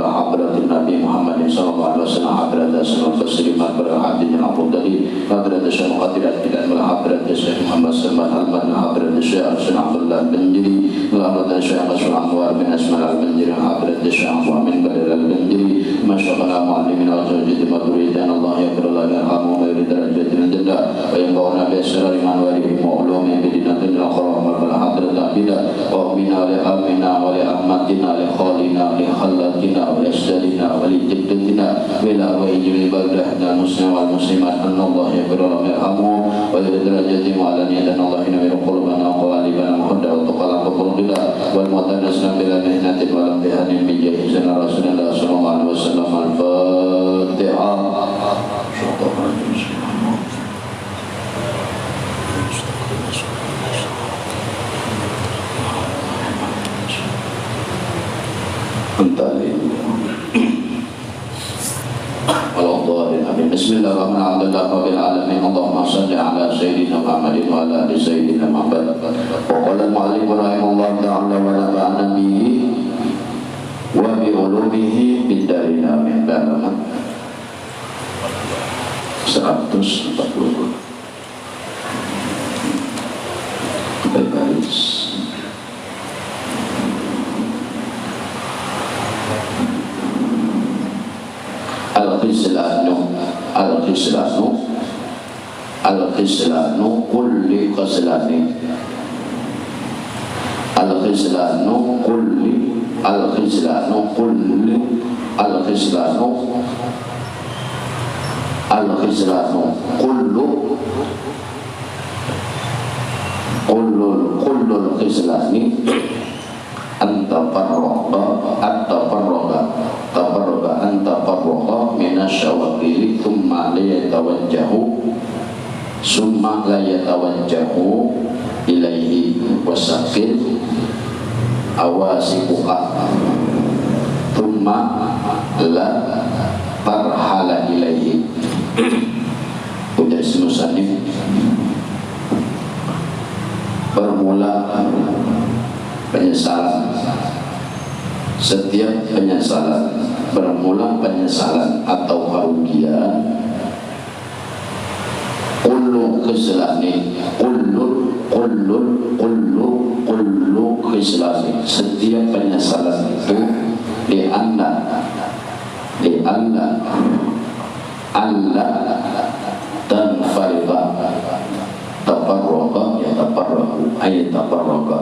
ila hadratin Nabi Muhammad sallallahu alaihi wasallam hadratan sallallahu taslimat berhadin Abu Dhali hadratan Syekh Qadirat tidak hadratan Syekh Muhammad sallallahu alaihi wasallam hadratan Syekh Arsyad Abdullah bin Jiri hadratan Syekh Rasul Anwar bin Asmal al-Banjiri hadratan Syekh Abu Amin Badal al-Banjiri masyaallah muallimin wa jadid maduridan Allah yaghfir lana wa yurid darajatina jannah wa yanfa'una bi asrari man walihi wa ulumi bi dinatil akhirah wal hadratan bila wa bina li amina wa li ahmadina li khalina li khallatina wa yasdalina wa li jiddatina bila wa ijri baldahna muslim wal muslimat Allah yaghfir lana wa yurid darajatina wa alaniya dan Allah inna qulubana wa qalibana muhadda wa tuqala qulubina wal mutanasna bila mihnatin wa lam bihanin bi jahizina rasulullah sallallahu alaihi wasallam al-Fatihah. Bismillahirrahmanirrahim. Allahumma salli ala sayyidina Muhammadin wa ala ali sayyidina Muhammad. Wa qala al-mu'allif rahimahullah ta'ala wa nafa'ana bihi wa bi ulumihi bid darin amin. 140 baris. Al-khislanu kulli khislani al-khislanu kulli al-khislanu kulli al-khislanu al-khislanu kullul khislani antafarroga minasyawakili thumma la yatawajjahu ilaihi wasakil awasibuka thumma la tarhala ilaihi. Udah senusanif bermula penyesalan. Setiap penyesalan bermula penyesalan atau kerugian. Kullu khislani kullu khislani, setiap penyesalan itu li'anna tanfarida tafarraqa ya tafarraqu ayat tafarraqa,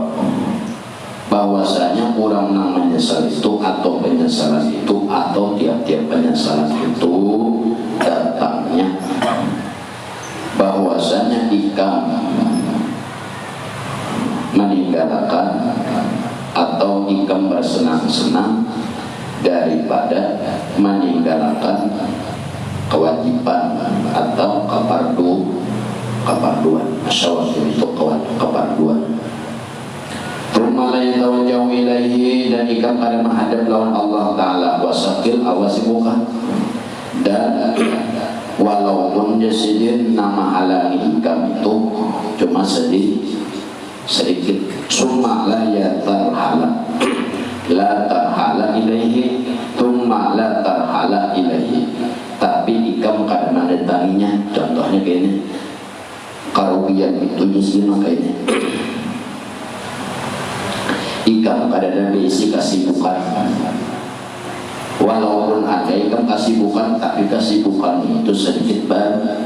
bahwasanya orang yang menyesal itu atau penyesalan itu atau tiap-tiap penyesalan itu datangnya bahwasanya ikam meninggalkan atau ikam bersenang-senang daripada meninggalkan kewajiban atau keparduan. Asyawakil itu keparduan. Rumalayan tawajjahu ilaihi, dan ikam pada menghadap lawan Allah Ta'ala. Wasakil awasibuka, dan walaupun jasidin nama halangi ikam itu cuma sedikit. Summa la tarhala ilaihi thumma la tarhala ilaihi, tapi ikam kadang mendatanginya. Contohnya kayak ini, karugian itu jasidin makanya ikam kadang berisi kasibukan. Walaupun ada ikam kasibukan, tapi kasibukan itu sedikit banget,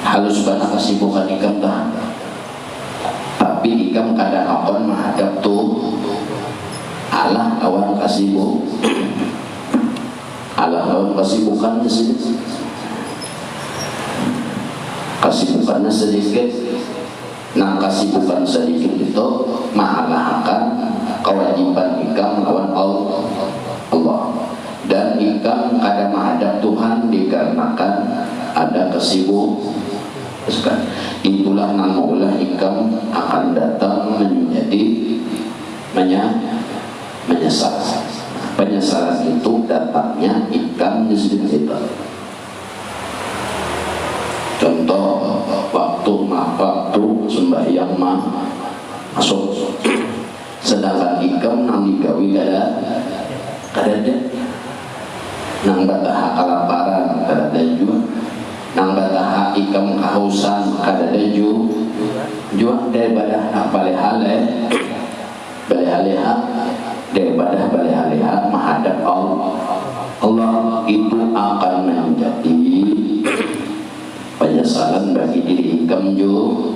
halus banget kasibukan ikam dah. Tapi ikam kadang akan menghadap tuh Allah awan kasibukannya sedikit. Kasibukannya sedikit. Nah, kasibukan sedikit itu mengalahkan kewajiban ikam melawan Allah, dan ikam kadang menghadap Tuhan dikarenakan ada kesibukan. Itulah namulah ikam akan datang menjadi menyesal. Penyesalan itu datangnya ikam di situ. Contoh waktu sembahyang masuk, sedangkan ikam nang kadada nang bataha kelaparan kadada juga nang bataha ikam kehausan kadada juga daripada balehale balehaleha daripada balehaleha menghadap Allah itu akan menjadi penyesalan bagi diri ikam juga.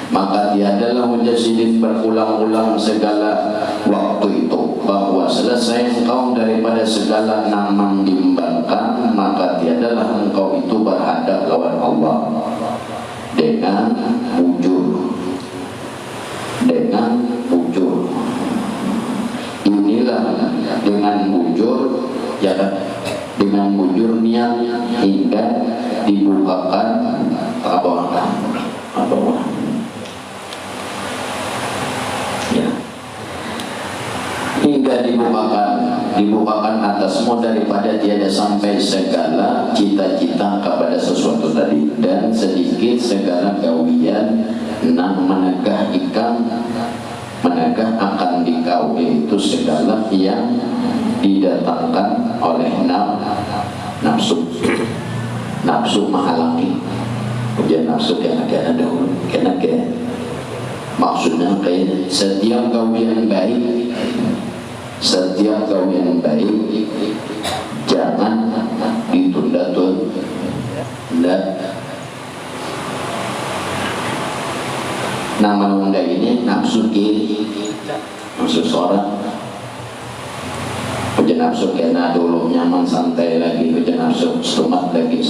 Maka tiadalah mujasidin berulang-ulang segala waktu itu bahwa selesai engkau daripada segala namang bimbangkan, maka tiadalah engkau itu berhadap lawan Allah dengan bujur inilah dengan bujur ya, dengan bujur niat hingga dibukakan apa ya, hingga dibukakan atasmu daripada tiada sampai segala cita-cita kepada sesuatu tadi, dan sedikit segala gawian nang menegah akan dikau, itu segala yang didatangkan oleh nafsu menghalangi. Ujian nafsu kena dahulu maksudnya kayak setiap gawian baik jangan ditunda-tunda. Nama nunda ini nafsu kiri, nafsu seorang. Ujian nafsu kena dulu nyaman santai lagi, ujian nafsu setumat lagi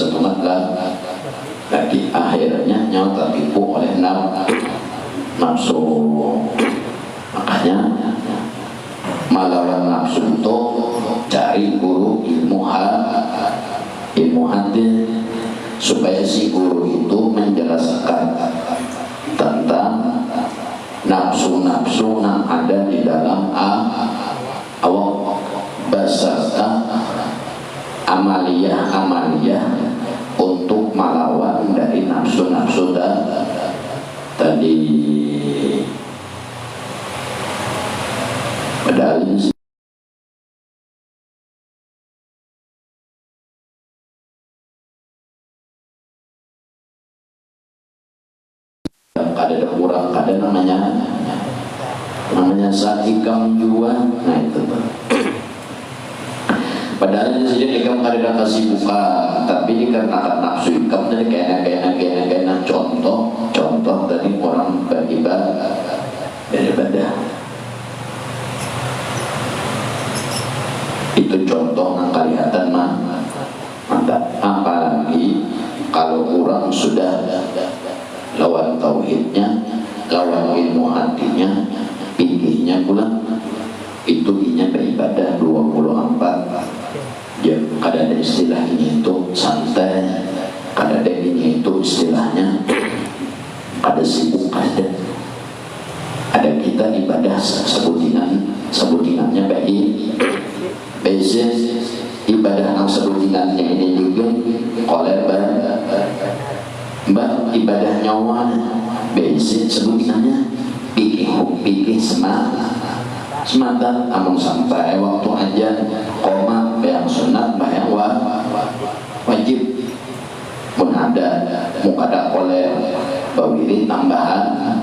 akhirnya nyawa tertipu oleh nafsu. Makanya melawan nafsu itu cari guru ilmu hati supaya si guru itu menjelaskan tentang nafsu-nafsu yang ada di dalam awak beserta amaliyah untuk melawan dari nafsu-nafsu tadi. Padahal ada kurang, ada namanya sakikam jua. Nah itu padahal di sini ikam ada kasih buka, tapi dikarenakan nafsu ikam dari kena contoh tadi orang beribadah itu contoh yang kelihatan mantap. Apalagi kalau orang sudah lawan tauhidnya, lawan ilmu hatinya, pikirnya pula itu inya beribadah 24 jam. Kadang ada istilahnya itu santai, kadang ada ini itu istilahnya ada sibuk, ada kita ibadah sebutinannya baik ibadah yang sebutinannya ini juga mbak ibadah nyawa basic sebutinannya pikir semata amung sampai waktu aja koma bayang sunat bayang wajib pun ada mukada oleh bawiri tambahannya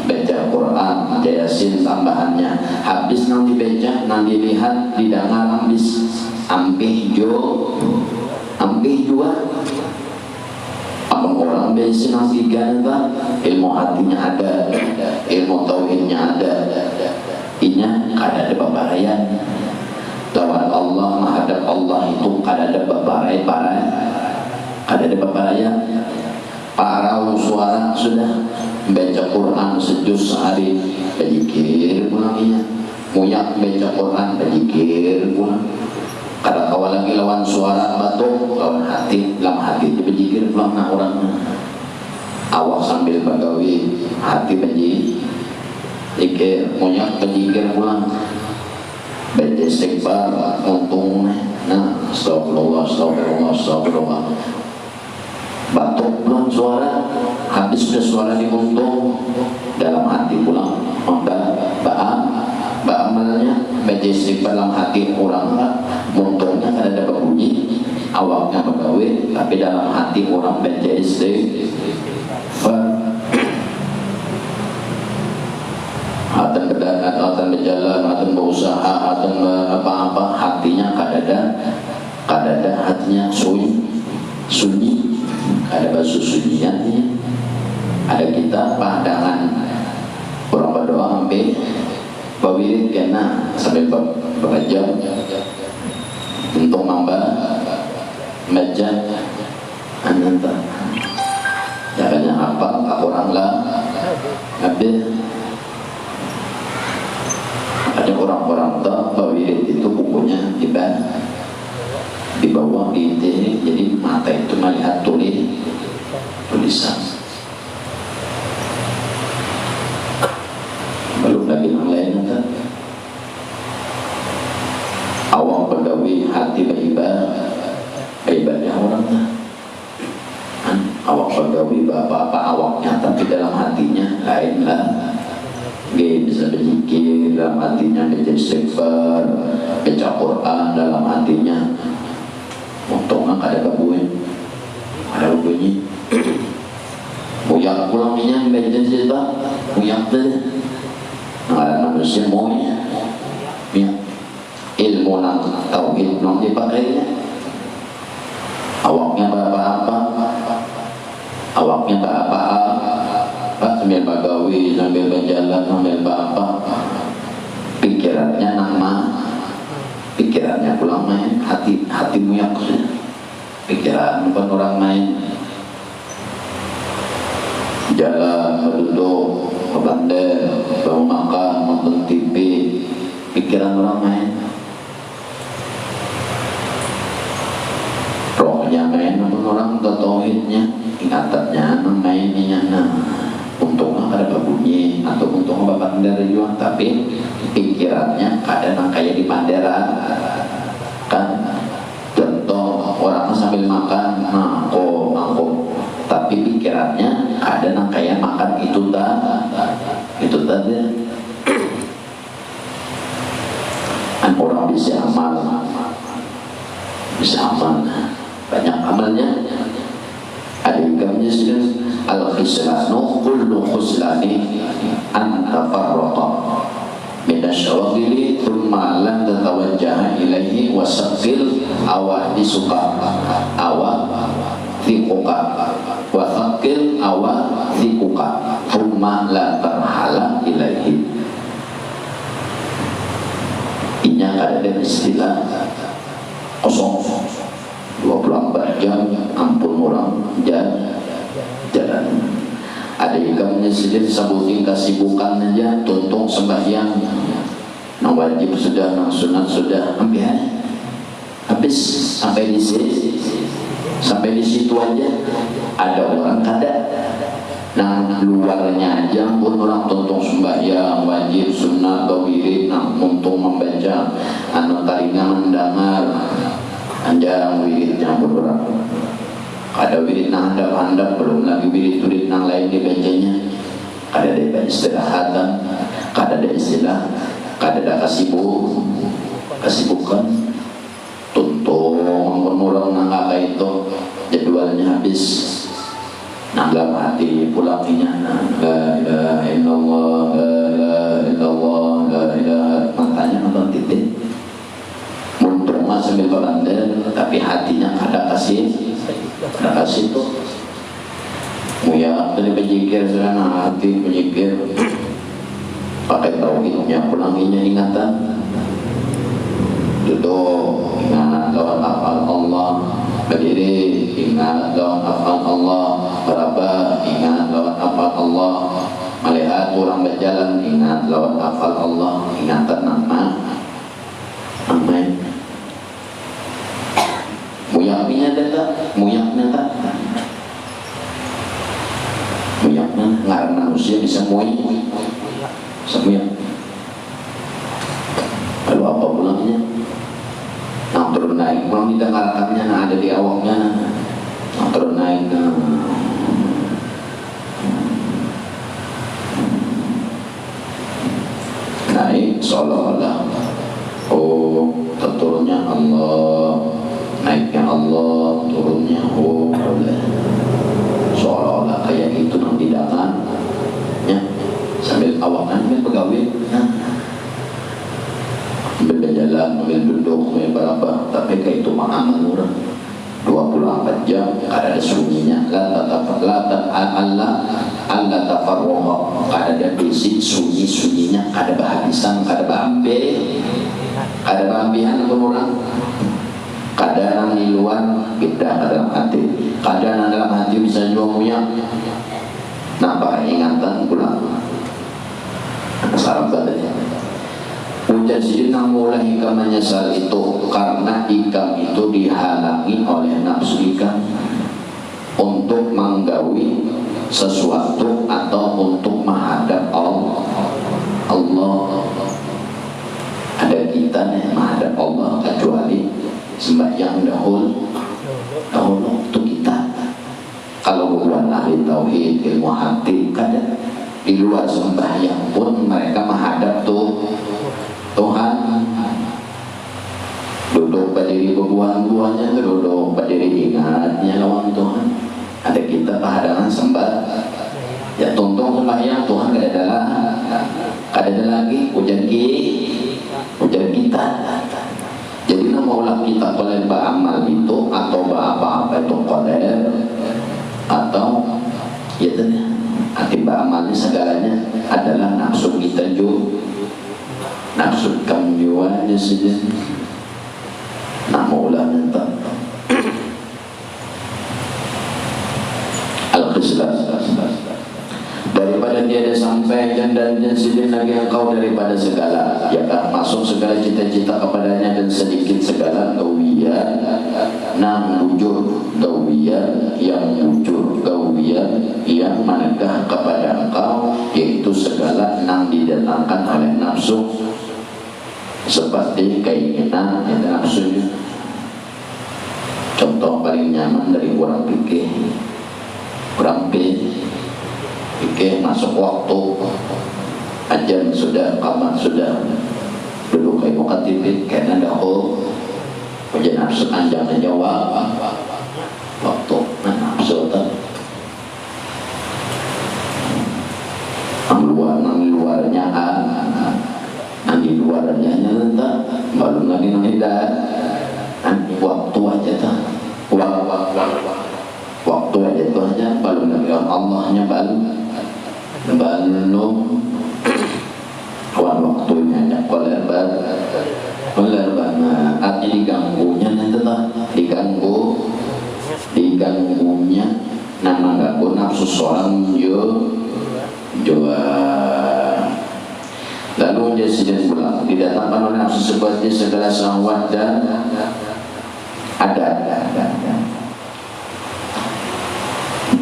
baca Quran Yasin tambahannya habis nang dibaca nang dilihat didengar habis ampih jua abang orang biasa nang diganda ilmu hatinya ada, ilmu tauhidnya ada, inya kada ada babarayan lawan Allah menghadap Allah itu kada ada babarayan para suara sudah baca Quran sejus sehari berzikir pulang iya muyak baca Quran berzikir pulang kada kawa lagi lawan suara batuk lawan hati dalam hati itu berzikir pulang nah orang awak sambil bagawi hati berzikir muyak berzikir pulang baca istighfar untung nah astagfirullah batuk pulang suara habis sudah suara diuntung dalam hati pulang maka baca istighfar dalam hati orang lah, montongnya kan ada berbunyi, awaknya begawe, tapi dalam hati orang baca istighfar. Atan berdarat, atan berjalan, atan berusaha, atan apa-apa, hatinya kadada hatinya sunyi, ada basuh sunyiannya. Ada kita pandangan orang berdoa sampai bawirit kena sampai berjam untuk mamba baca ananta caranya apa orang lah habis. Ada orang-orang tak bawirit itu bukunya di bawah di inti, jadi mata itu melihat tulisan. Belum lagi yang lain kan. Awang pegawai hati beribadah orang kan. Awang pegawai apa-apa awaknya, tapi dalam hatinya lain lah. Dia bisa berzikir dalam hatinya, baca istighfar, baca Quran dalam hatinya. Untungnya ada kebuin, ada bunyi. Muyak pulang minyak baca cerita, muyak deh. Ada manusia muyak, ilmu nang tauhid nang dipakainya. Awaknya apa-apa, awaknya apa-apa, sambil bagawi, sambil berjalan, sambil apa, pikirannya pikirannya pulang main, hatimu yang pikiran bukan orang main. Jalan, berduduk, berbandel, mau makan, nonton TV, pikiran orang main. Rohnya main, nonton orang tauhidnya, ingatannya mainnya. Nah, untungnya ada bunyi atau untungnya bapak bandara juga, tapi pikirannya kadang kayak di bandara kan. Contoh orang sambil makan mangkok, tapi pikirannya kadang kayak makan itu tadi. Orang bisa amal, banyak amalnya. Ada ikamnya sedang al-khislanu kullu khuslani anta farraqa minasyawagili thumma lan tatawajjaha ilaihi wasaqil awa disuka awa thiquka wa thaqil awa thiquka thumma la tarhala ilaihi. Inya ada istilah kosong 24 jam ampun orang jalan. Ada ikamnya sendiri sabutin kesibukan aja, tuntung sembahyang, nang wajib sudah, nang sunat sudah, habis sampai di situ aja. Ada orang kada nang luarnya aja pun orang tuntung sembahyang, wajib, sunat, wirid, nang tuntung membaca, anu taringan mendengar anjang wirid campur orang. Ada wirid nang handap belum lagi wirid nang lain dibacanya. Ada ada istirahatan, ada istilah, ada kesibukan. Tuntung orang nang kakak itu jadwalnya habis. Nang dalam hati pulangnya la ilaha illallah, la ilaha illallah, la ilaha, matanya nonton titik. Muntung sambil berandal, tapi hatinya ada kasih itu. Muya dari berzikir serana hati berzikir pakai tauhidnya, pulanginya ingatan. Duduk ingat lawan hafal Allah, berdiri ingat lawan hafal Allah, berabah ingat lawan hafal Allah, melihat orang berjalan ingat lawan hafal Allah, ingatan nama muyaknya ngarang manusia bisa muyak. Lalu apa pulangnya? Nah turun naik, pulang tidak ngarakannya, nah ada di awaknya, nah turun naik, naik seolah-olah Oh, turunnya Allah, naiknya Allah, turunnya oh boleh. Seolah-olah kayak itu nanti datang, ya sambil awakan ambil pegawai, ambil jalan, ambil duduk, ambil berapa, tapi kayak itu mah amal murah. 24 jam ada sunyinya, la tafarruha, ada bisi sunyi-sunyinya, ada bahagisan, ada bambihan orang. Kadang di luar kita dalam hati, kadang dalam hati bisa jualnya. Nampak ingatan pulang. Salam tadi. Ujar sidina mulai ikam menyesal itu karena ikam itu dihalangi oleh nafsu ikam untuk menggawi sesuatu atau untuk menghadap Allah. Ada kita nih menghadap Allah kecuali sembahyang dahulu untuk kita. Kalau bukan ahli tauhid, ilmu hati, kadang di luar sembahyang pun mereka menghadap Tuhan. Duduk berdiri berbuah-buahnya, duduk berdiri ingatnya lawan Tuhan. Ada kita pahadangan sembah, ya tuntung sembahyang Tuhan ada lagi ujar kita. Jadi maulah kita boleh beramal itu atau apa-apa itu qadar atau ya tadi akibat amalnya segalanya adalah nafsu kita juga. Nafsu kamjuannya saja nak maulah minta al-qislas daripada dia ada sampai dan sidin lagi engkau daripada segala, ya kan masuk segala cita-cita kepadanya dan sedikit segala gawiyan nang wujud gawiyan yang wujud gawiyan yang menegah kepada engkau, yaitu segala nang didatangkan oleh nafsu seperti keinginan yang nafsu. Contoh paling nyaman dari orang pikir masuk waktu ajan sudah, qamat sudah, dulu kayak muka tipit karena dahulu ujian nafsu jangan jawab waktu nafsu nang luarnya nang di luarnya entah baru lagi nang waktu aja tuh waktu aja tuh aja baru lagi Allahnya belum waktunya aja koler banget artinya diganggunya nanti diganggunya nama ganggu nafsu seorang jua. Lalu dia sidin pulang didatangkan oleh nafsu seperti segala syahwat dan ada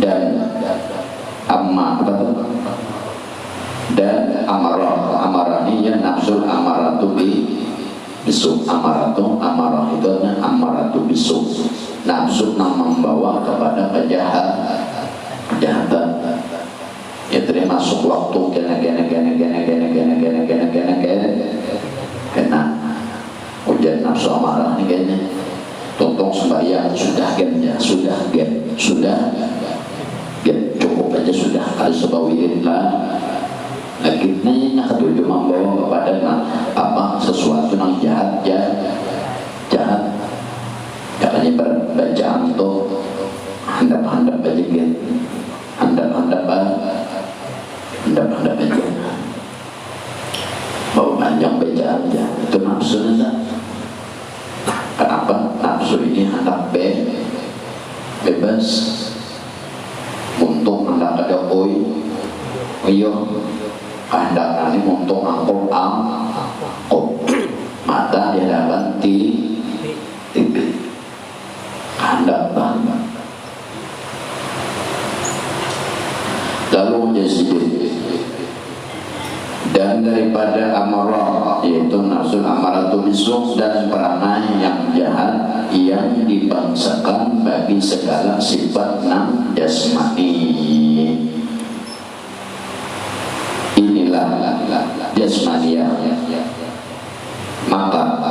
dan dan amarah ini ya nafsu amaratu bisu amarah itu amaratu bisu nafsu yang membawa kepada kejahatan. Ya terima masuk waktu kena ujian nafsu amarah ini kayaknya tonton sembahyang sudah cukup aja sudah kalau sebawirin lah akhirnya ketujuh membawa kepada sesuatu yang jahat katanya berbacaan tuh handap-handap aja gitu handap-handap aja bau panjang bacaan aja itu nafsu aja. Kenapa nafsu ini hendak bebas untuk hendak ada hendak nanti untuk angkut mata di hadapan TV hendak banget. Lalu menjadi dan daripada amarah yaitu nafsu amaratu bisu dan perangai yang jahat yang dibangsakan bagi segala sifat nam jasmani. Inilah jasmaniyah. Maka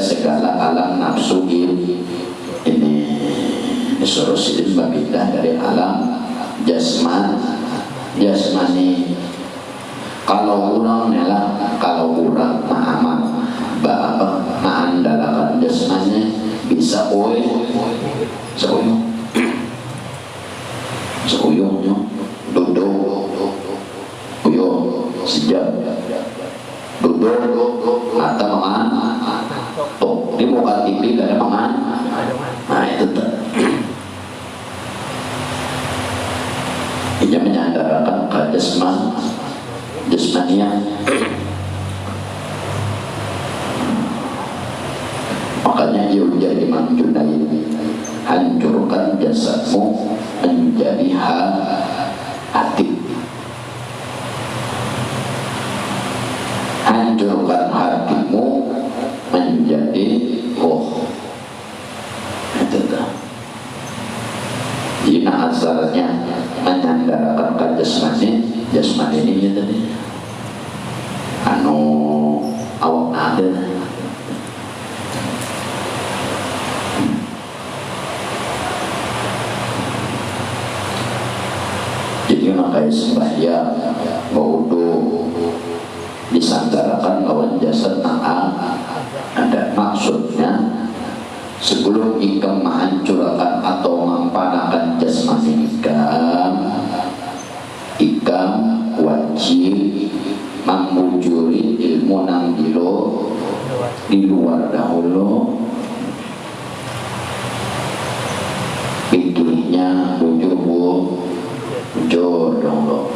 segala alam nafsu ini disuruh silih berpindah dari alam jasmani. Kalau kurang nelah, kalau kurang mengandalkan jasmani bisa seuyungnya duduk sejak duduk atau tuh di muka TV gak ada mangan. Nah itu tuh ini menyandarkan ke jasmania. Makanya dia ujar Imam Junaid, hancurkan jasadmu menjadi hati, hancurkan hatimu menjadi roh. Itu dah. Ini asalnya menyandarkan ke jasmani ini ya tadi. Awak ada. Jadi makanya sembahyang wudu disandarakan lawan jasad ada maksudnya sebelum ikam menghancurkan atau mempanakan jasmani ikam wajib membujuri ilmu nang di luar dahulu. Pikirnya bujur dong.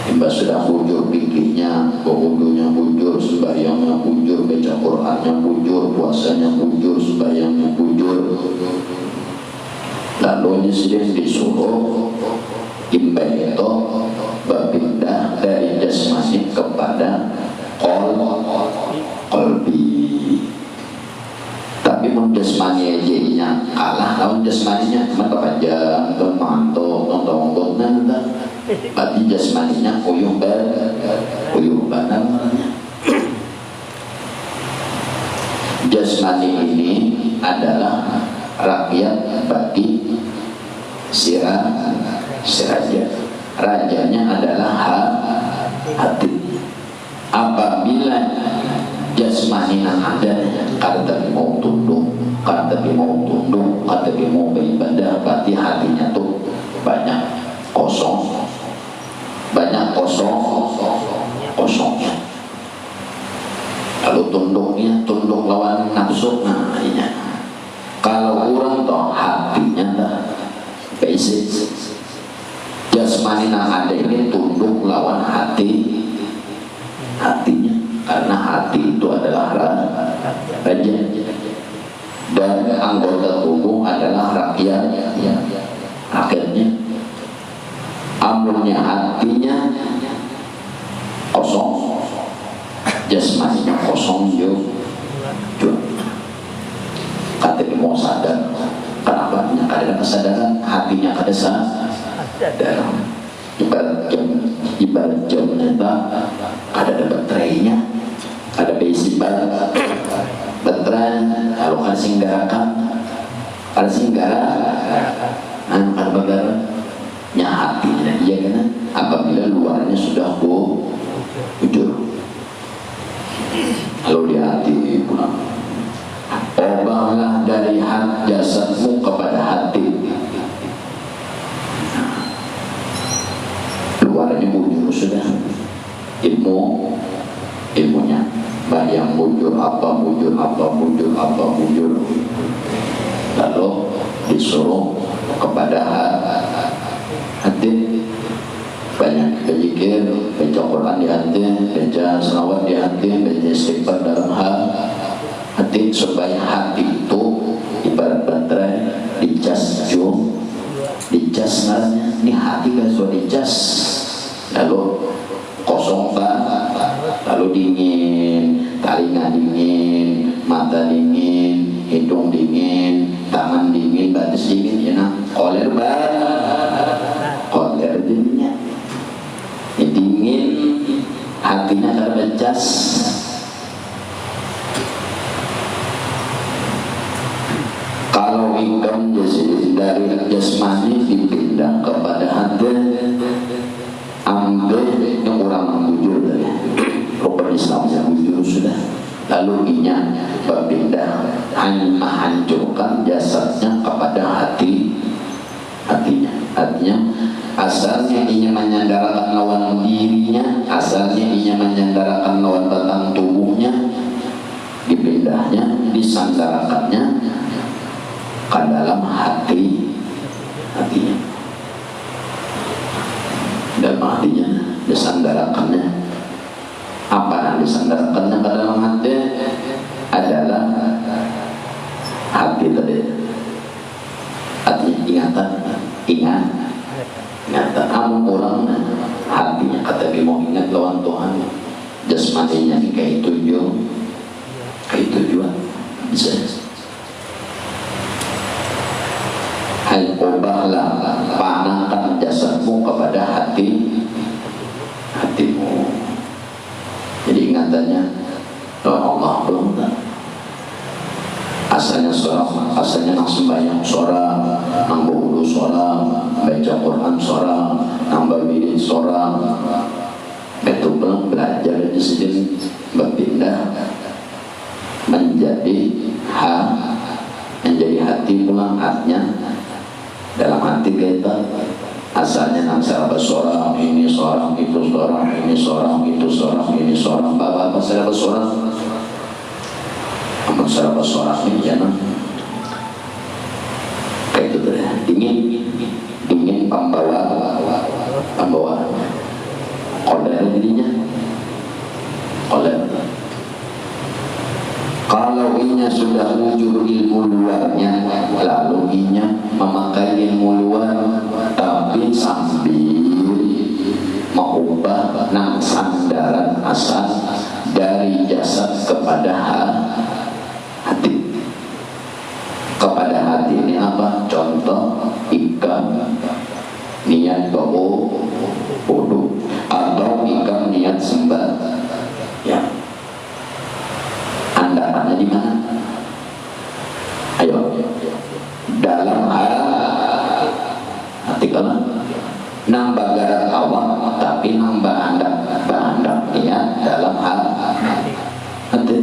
Mbak sudah bujur pikirnya, wudunya bujur, sembahyangnya bujur, baca Qur'annya bujur, puasanya bujur, sembahyangnya bujur. Lalu ini sedang disuruh imbai itu berpindah dari jasmani kepada qalbi. Tapi mun jasmani aja kalah lawan jasmaninya mentorajam, mantuk, nonton berarti jasmaninya uyuh badan. Jasmani ini adalah rakyat bagi si raja. Rajanya adalah hati. Apabila jasmani yang ada kata mau tunduk, kata mau beribadah, berarti hatinya tuh banyak kosongnya. Lalu tunduk lawan nafsu. Nah ini kalau kurang toh hatinya dah basic. Jasmani yang ada ini tunduk lawan hatinya, karena hati itu adalah raja dan anggota tubuh adalah rakyatnya. Amrnya hatinya kosong, jasmaninya kosong juga. Katanya mau sadar, kenapa? Ada kesadaran, hatinya ada sadar. Ibarat jam kita ada baterainya, ada besi baterai. Kalau ada singgarakan, ada bagainya hatinya, iya kan? Apabila luarnya sudah bujur, lalu di hati pulang. Ubahlah dari jasadmu kepada hati. Luarnya bujur sudah, ilmunya bayang bujur apa. Lalu disuruh kepada hati. Banyak berzikir, baca Quran di hati, baca selawat di hati, baca istighfar dalam hati, supaya hati itu ibarat baterai dicas namanya. Ini hati kan sudah dicas, lalu kosong lalu dingin, telinga dingin, mata dingin, hidung dingin, tangan dingin, batis dingin, ya nah, koler dingin, dingin, hatinya terbecas. jasmani dipindah kepada hati, ambil yang orang bujur dari rukun Islamnya bujur sudah, lalu inya berpindah menghancurkan jasadnya kepada hatinya. Asalnya inya menyandarkan lawan dirinya, asalnya inya menyandarkan lawan batang tubuhnya, dipindahnya, disandarakannya ke dalam hatinya. Dalam hatinya disandarakannya. Apa yang disandarakannya ke dalam hati? Adalah hati tadi. Artinya ingatan. Amun orang hatinya kata dia mau ingat lawan Tuhan, jasmaninya kayak tujuan bisa. Hai ubahlah, panahkan jasadmu kepada hatimu. Jadi ingatannya Allah belum tak. Asalnya nang sembahyang seorang, nang berwudu seorang, baca Quran seorang, nang berwirid seorang. Itu belum belajar di sini berpindah menjadi hati pulang artinya dalam hati kita. Asalnya nang sahabat seorang, ini seorang, itu seorang, ini seorang, itu seorang, ini seorang, bapak sahabat seorang. Amat sahabat seorang ini jangan kayak gitu deh. Dingin pembawa koler dirinya, koler. Kalau inya sudah wujud ilmu luarnya, lalu inya memakai ilmu luar, tapi sambil mengubah nang sandaran asal dari jasad kepada hati. Kepada hati ini apa? Contoh ikan niat wudu atau ikan niat sembahyang. Andalannya di mana? Ayo, dalam hati kalau nambah garak awak, tapi nambah andak niat dalam hati.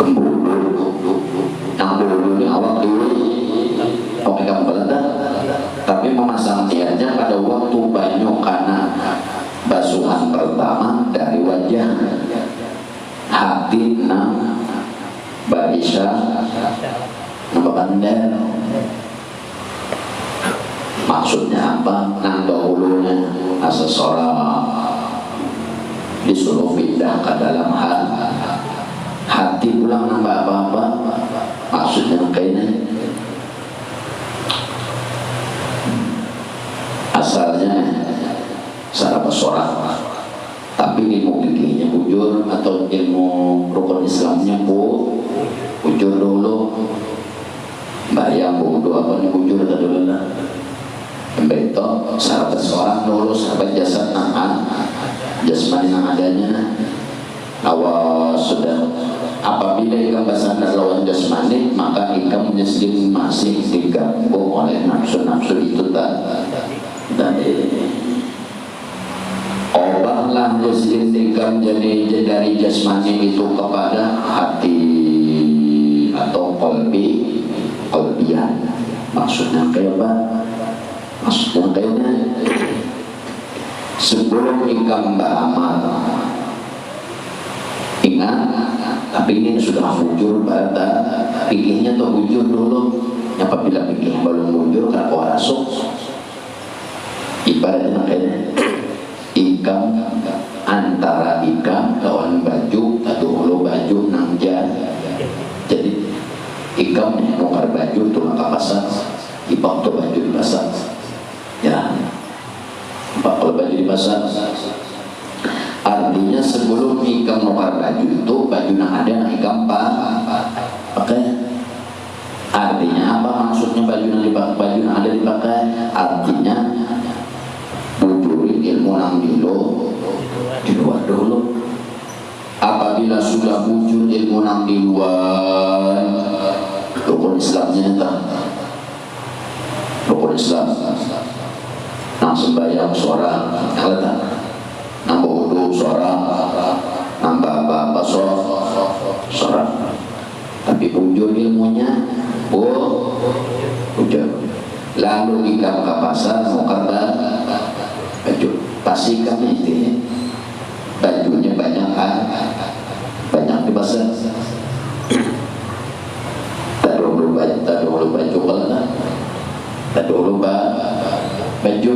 Kembulu ini awak dulu, oke kamu belajar, tapi memasang niatnya pada waktu banyak karena basuhan pertama dari wajah, hati nang barisya nambah bandel. Maksudnya apa? Nang dahulunya seseorang disuruh pindah ke dalam hati pulang nambah apa-apa. Maksudnya kayaknya asalnya sahabat seorang, tapi ilmu fikihnya bujur atau ilmu rukun Islamnya bujur dulu. Bayang wudu apa nih bujur tadi dulu lah. Beto sahabat seorang dulu, sahabat jasad jasmani yang adanya. Awas sudah, apabila ikam bersandar lawan jasmani, maka ikam menjadi masih diganggu oleh nafsu-nafsu itu tadi. Obahlah ikam jadi dari jasmani itu kepada hati atau kolbian. Maksudnya kayak apa? Maksudnya kayaknya sebelum ikam beramal, ingat, tapi ini sudah bujur pada pikirnya tuh bujur dulu. Apabila pikir belum bujur kan orang rasuk. Ibaratnya kayaknya ikam antara ikam lawan baju atau hulu baju nangja. Jadi ikam nukar baju tuh maka pasang, ipang tuh baju dipasang. Ya, kalau baju dipasang. Artinya sebelum ikam nukar baju itu baju yang ada yang ikam pakai. Artinya apa maksudnya baju yang ada dipakai? Artinya bujuri ilmu nang di luar dulu. Apabila apabila sudah muncul ilmu nang di luar rukun Islamnya entah rukun Islam nang sembahyang seorang yang letak nambah wudu seorang nambah apa-apa seorang tapi muncul ilmunya muncul lalu ikam ke pasar mau kerja baju pasti kami itu bajunya banyak di pasar tak dulu baju kalau tak dulu baju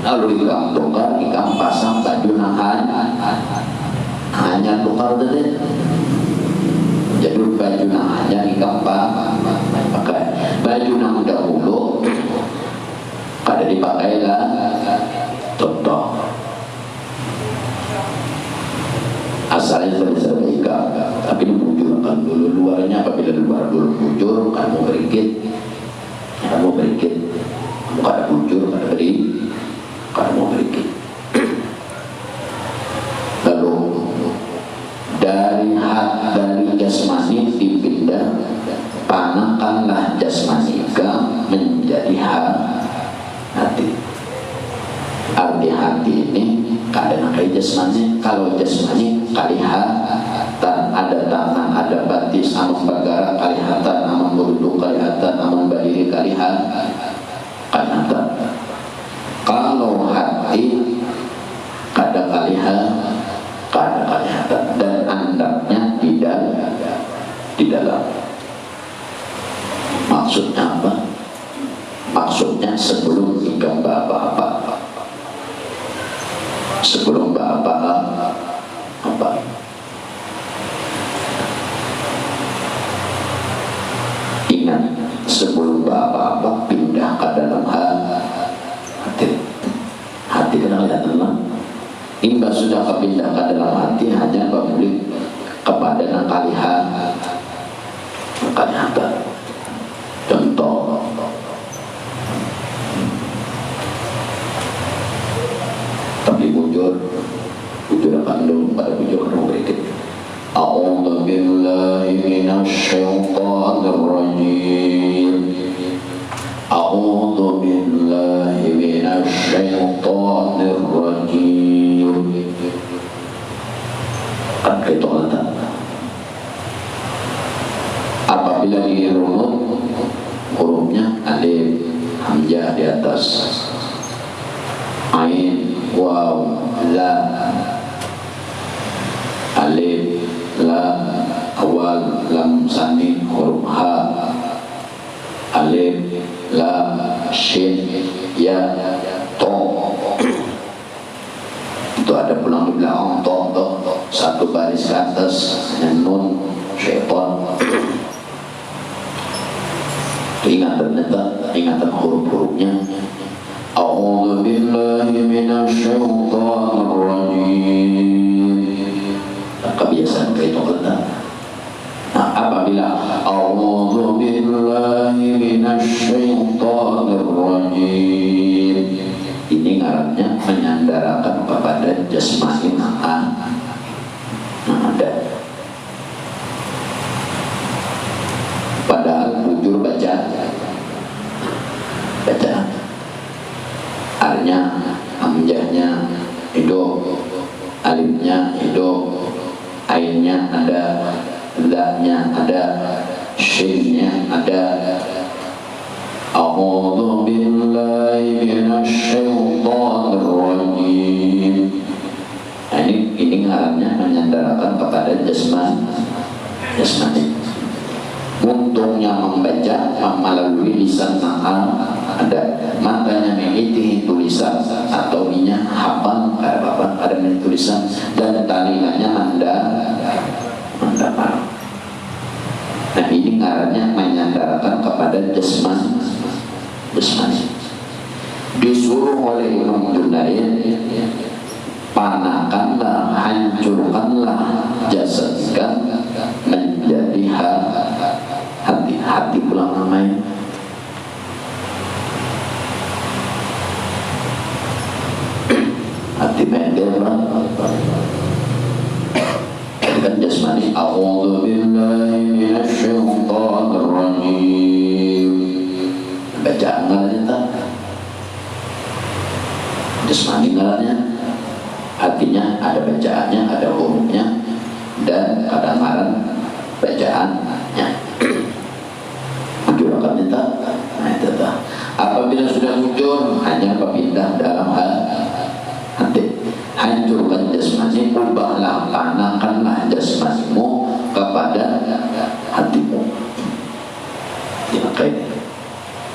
lalu ikam tukar ikam pasang baju nahan hanya tukar tadi jadi baju hanya ikam pakai baju nang dahulu kada dipakai lah contoh asalnya sebagai ikam tapi dibujurkan dulu luarnya apabila luar dulu bujur kamu berikit kamu kada bujur kada beri kamu berikit lalu dari jasmani dipindah panakanlah jasmanika menjadi hati hati ini kadang kayak jasmani kalau jasmani kalihatan ada tangan ada batis amun bagara kalihatan amun beruduk kalihatan amun badiri kalihatan kalau hati kada kalihatan dan andaknya di dalam maksudnya apa? Maksudnya sebelum ikam apa sebelum apa ingat sebelum apa pindah ke dalam hati kenal ya teman hingga sudah kepindah ke dalam hati hanya boleh kepada kalihatan contoh tapi bujur akan dulu pada bujur akan berikut a'udzu billahi minasyaitonir rajim a'udzu billahi minasyaitonir rajim kan itu ada apabila dirunut hurufnya alif hamzah di atas ain waw la alif lam awal lam sani huruf ha alif lam shin ya to itu ada pulang di belakang to satu baris ke atas dan nun syaitan ingatan huruf-hurufnya a'udzu billahi minasyaitonir rajim kebiasaan kayak itu apabila a'udzu billahi minasyaitonir rajim ini ngarannya menyandarkan kepada jasmani ada padahal bujur baca arnya hamzahnya hidup alifnya hidup ainnya ada lamnya ada shinnya ada a'udzu billahi minasyaitonir rajim ini ngarannya menyandarkan kepada jasmani untungnya membaca melalui lisan ada makanya mengikuti tulisan atau minyak hafal ada tulisan dan talinganya mendapar. Nah ini ngarannya menyandarkan kepada jasmani disuruh oleh Imam Junaid panahkanlah hancurkanlah jasadkan menjadi hati pulang namanya hati mendel kan A'udzu billahi minasyaitonir rajim. Bacaan ngarannya tak? Jasmani ngarannya. Artinya ada bacaannya, ada hurufnya, dan ada ngaran bacaannya. Juragan minta, nah itu tak. Apabila sudah muncul, hanya berpindah dalam hati. Hancurkan jasmani, ubahlah, panakanlah jasmanimu kepada hatimu. Ya, kayak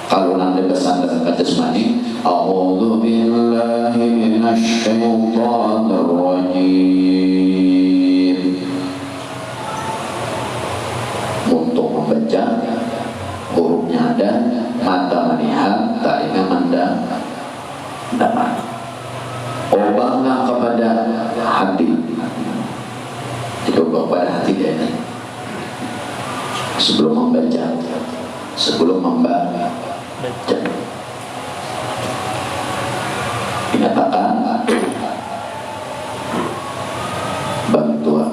kalau nanti bersandar ke jasmani, a'udzu billahi minasyaitonir rajim. Untuk membaca, hurufnya ada, mata melihat, telinga mendengar. Ubahlah kepada hati. Diubah kepada hati dia ini. Sebelum membaca, dinyatakan bantuan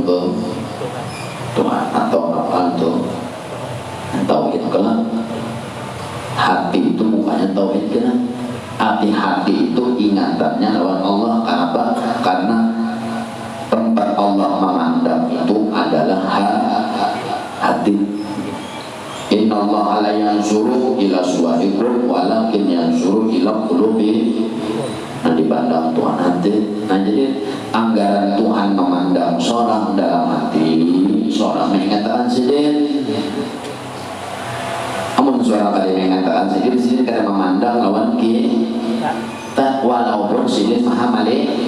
ke Tuhan atau bantu tauhid kelak. Hati itu mukanya tauhid kan? Hati-hati itu ingatannya lawan Allah. Kenapa? Karena tempat Allah memandang itu adalah hati. Inna Allah la yansuru ila suwarikum walakin yansuru ila qulubi. Nah, dipandang Tuhan hati. Nah, jadi anggaran Tuhan memandang seorang dalam hati, seorang mengatakan sidin. Namun seorang kali mengatakan sidin di sini karena memandang lawan kita, walaupun sidin maha melihat.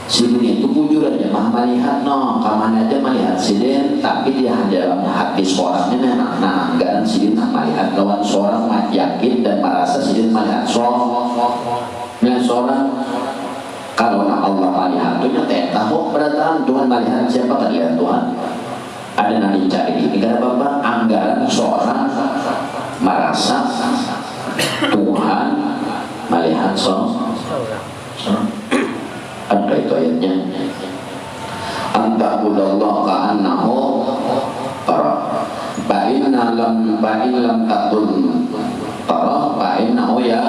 Sidin itu bujur aja maha melihat, no, kamana aja melihat sidin, tapi dia dalam hati seorangnya memang. Nah, anggaran sidin melihat lawan seorang yakin dan merasa sidin melihat seorang. Kalau Allah melihat itu tahu berataan Tuhan melihat siapa kan lihat Tuhan. Ada nanti cari ini karena Bapak anggaran seorang merasa Tuhan melihat seorang. Ada itu ayatnya. Anta'udallah ka'annahu tara. Ba'inna lam takun tara ba'innahu ya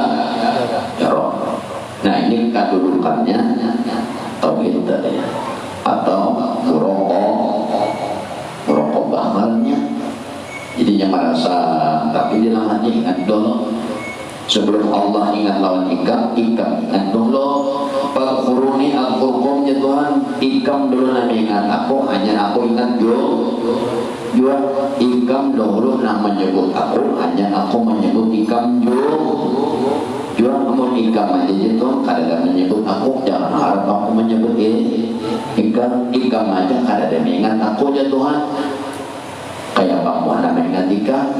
yara. Nah, ini kedudukannya tauhid tadi atau muraqabah malnya. Jadinya merasa, tapi di dalam hati ingat dulu. Sebelum Allah ingat lawan ikam ingat dulu. Faghfuruni aghfirkum ya Tuhan. Ikam dulu nanti ingat aku, hanya aku ingat jua. Ikam dulu nak menyebut aku, hanya aku menyebut ikam jua namun ikam aja itu kadang menyebut aku, jangan harap aku menyebut ikam aja kadang mengingat aku ya Tuhan. Kayak Pak Muhammad mengingat ikam.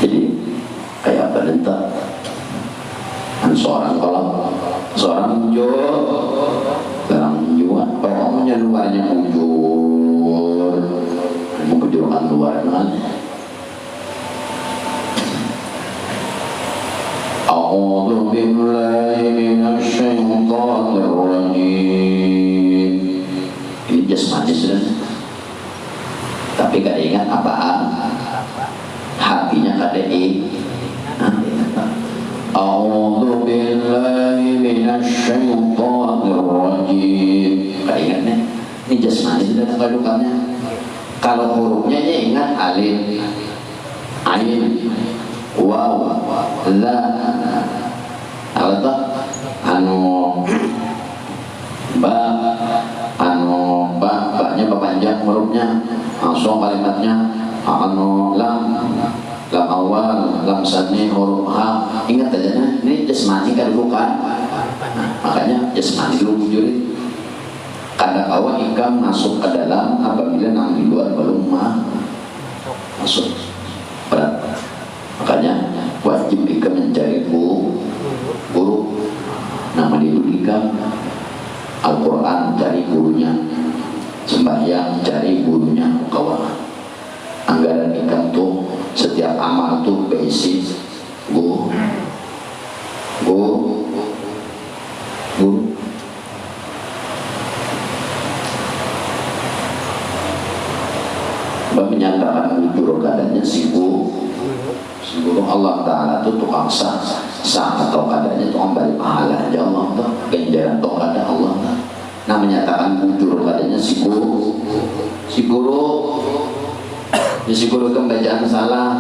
Jadi kayak apa entah. Seorang kalau seorang jua pokoknya luarnya mengujurkan luar kan. A'udzu billahi minasyaitonir rajim. Ini jasmani sudah. Tapi gak ingat apaan. Hatinya kada A'udzu billahi minasyaitonir rajim. Gak ingat nih. Ini jasmani sudah kedudukannya. Kalau hurufnya ingat alif, ain, waw, la. Apa tuh? Ba-nya berpanjang hurufnya, langsung kalimatnya lam awal, lam sani, huruf ha. Ingat aja nih, ini jasmani kan bukan. Makanya jasmani dulu bujurin. Kadang awal ikam masuk ke dalam apabila nang di luar belum masuk. Berat. Makanya wajib ikam mencari guru. Nama dia ikam. Al-Quran cari gurunya, sembahyang cari gurunya, kawan. Anggaran ikam tuh setiap amal tuh basic menyatakan wujud kadanya si guru Allah Ta'ala itu tukang sah atau kadanya tukang balik pahala aja Allah Ta'ala ganjaran atau kada Allah Ta'ala. Nah menyatakan wujud kadanya si guru itu bacaan salah.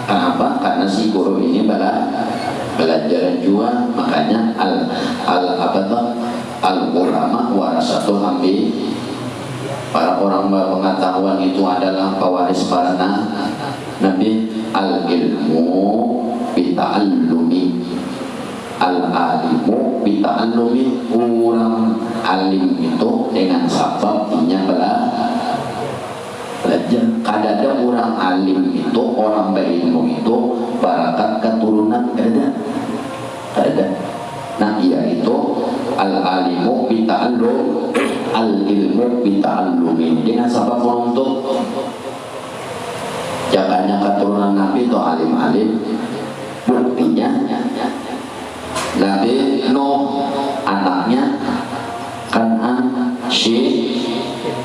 Kenapa? Karena si guru ini belajar juga, makanya al ulama warasatul anbiya. Para orang pengetahuan itu adalah pewaris para nabi. Al ilmu bita'allumi, al alimu bita'allumi. Orang alim itu dengan sababnya belajar. Kadang orang alim itu, orang berilmu itu barakat keturunan ada. Nah ia itu al alimu bita'allum, al ilmu bita'allumi, dengan sabab untuk jaganya keturunan Nabi itu alim-alim. Buktinya Nabi Nuh anaknya Kan'an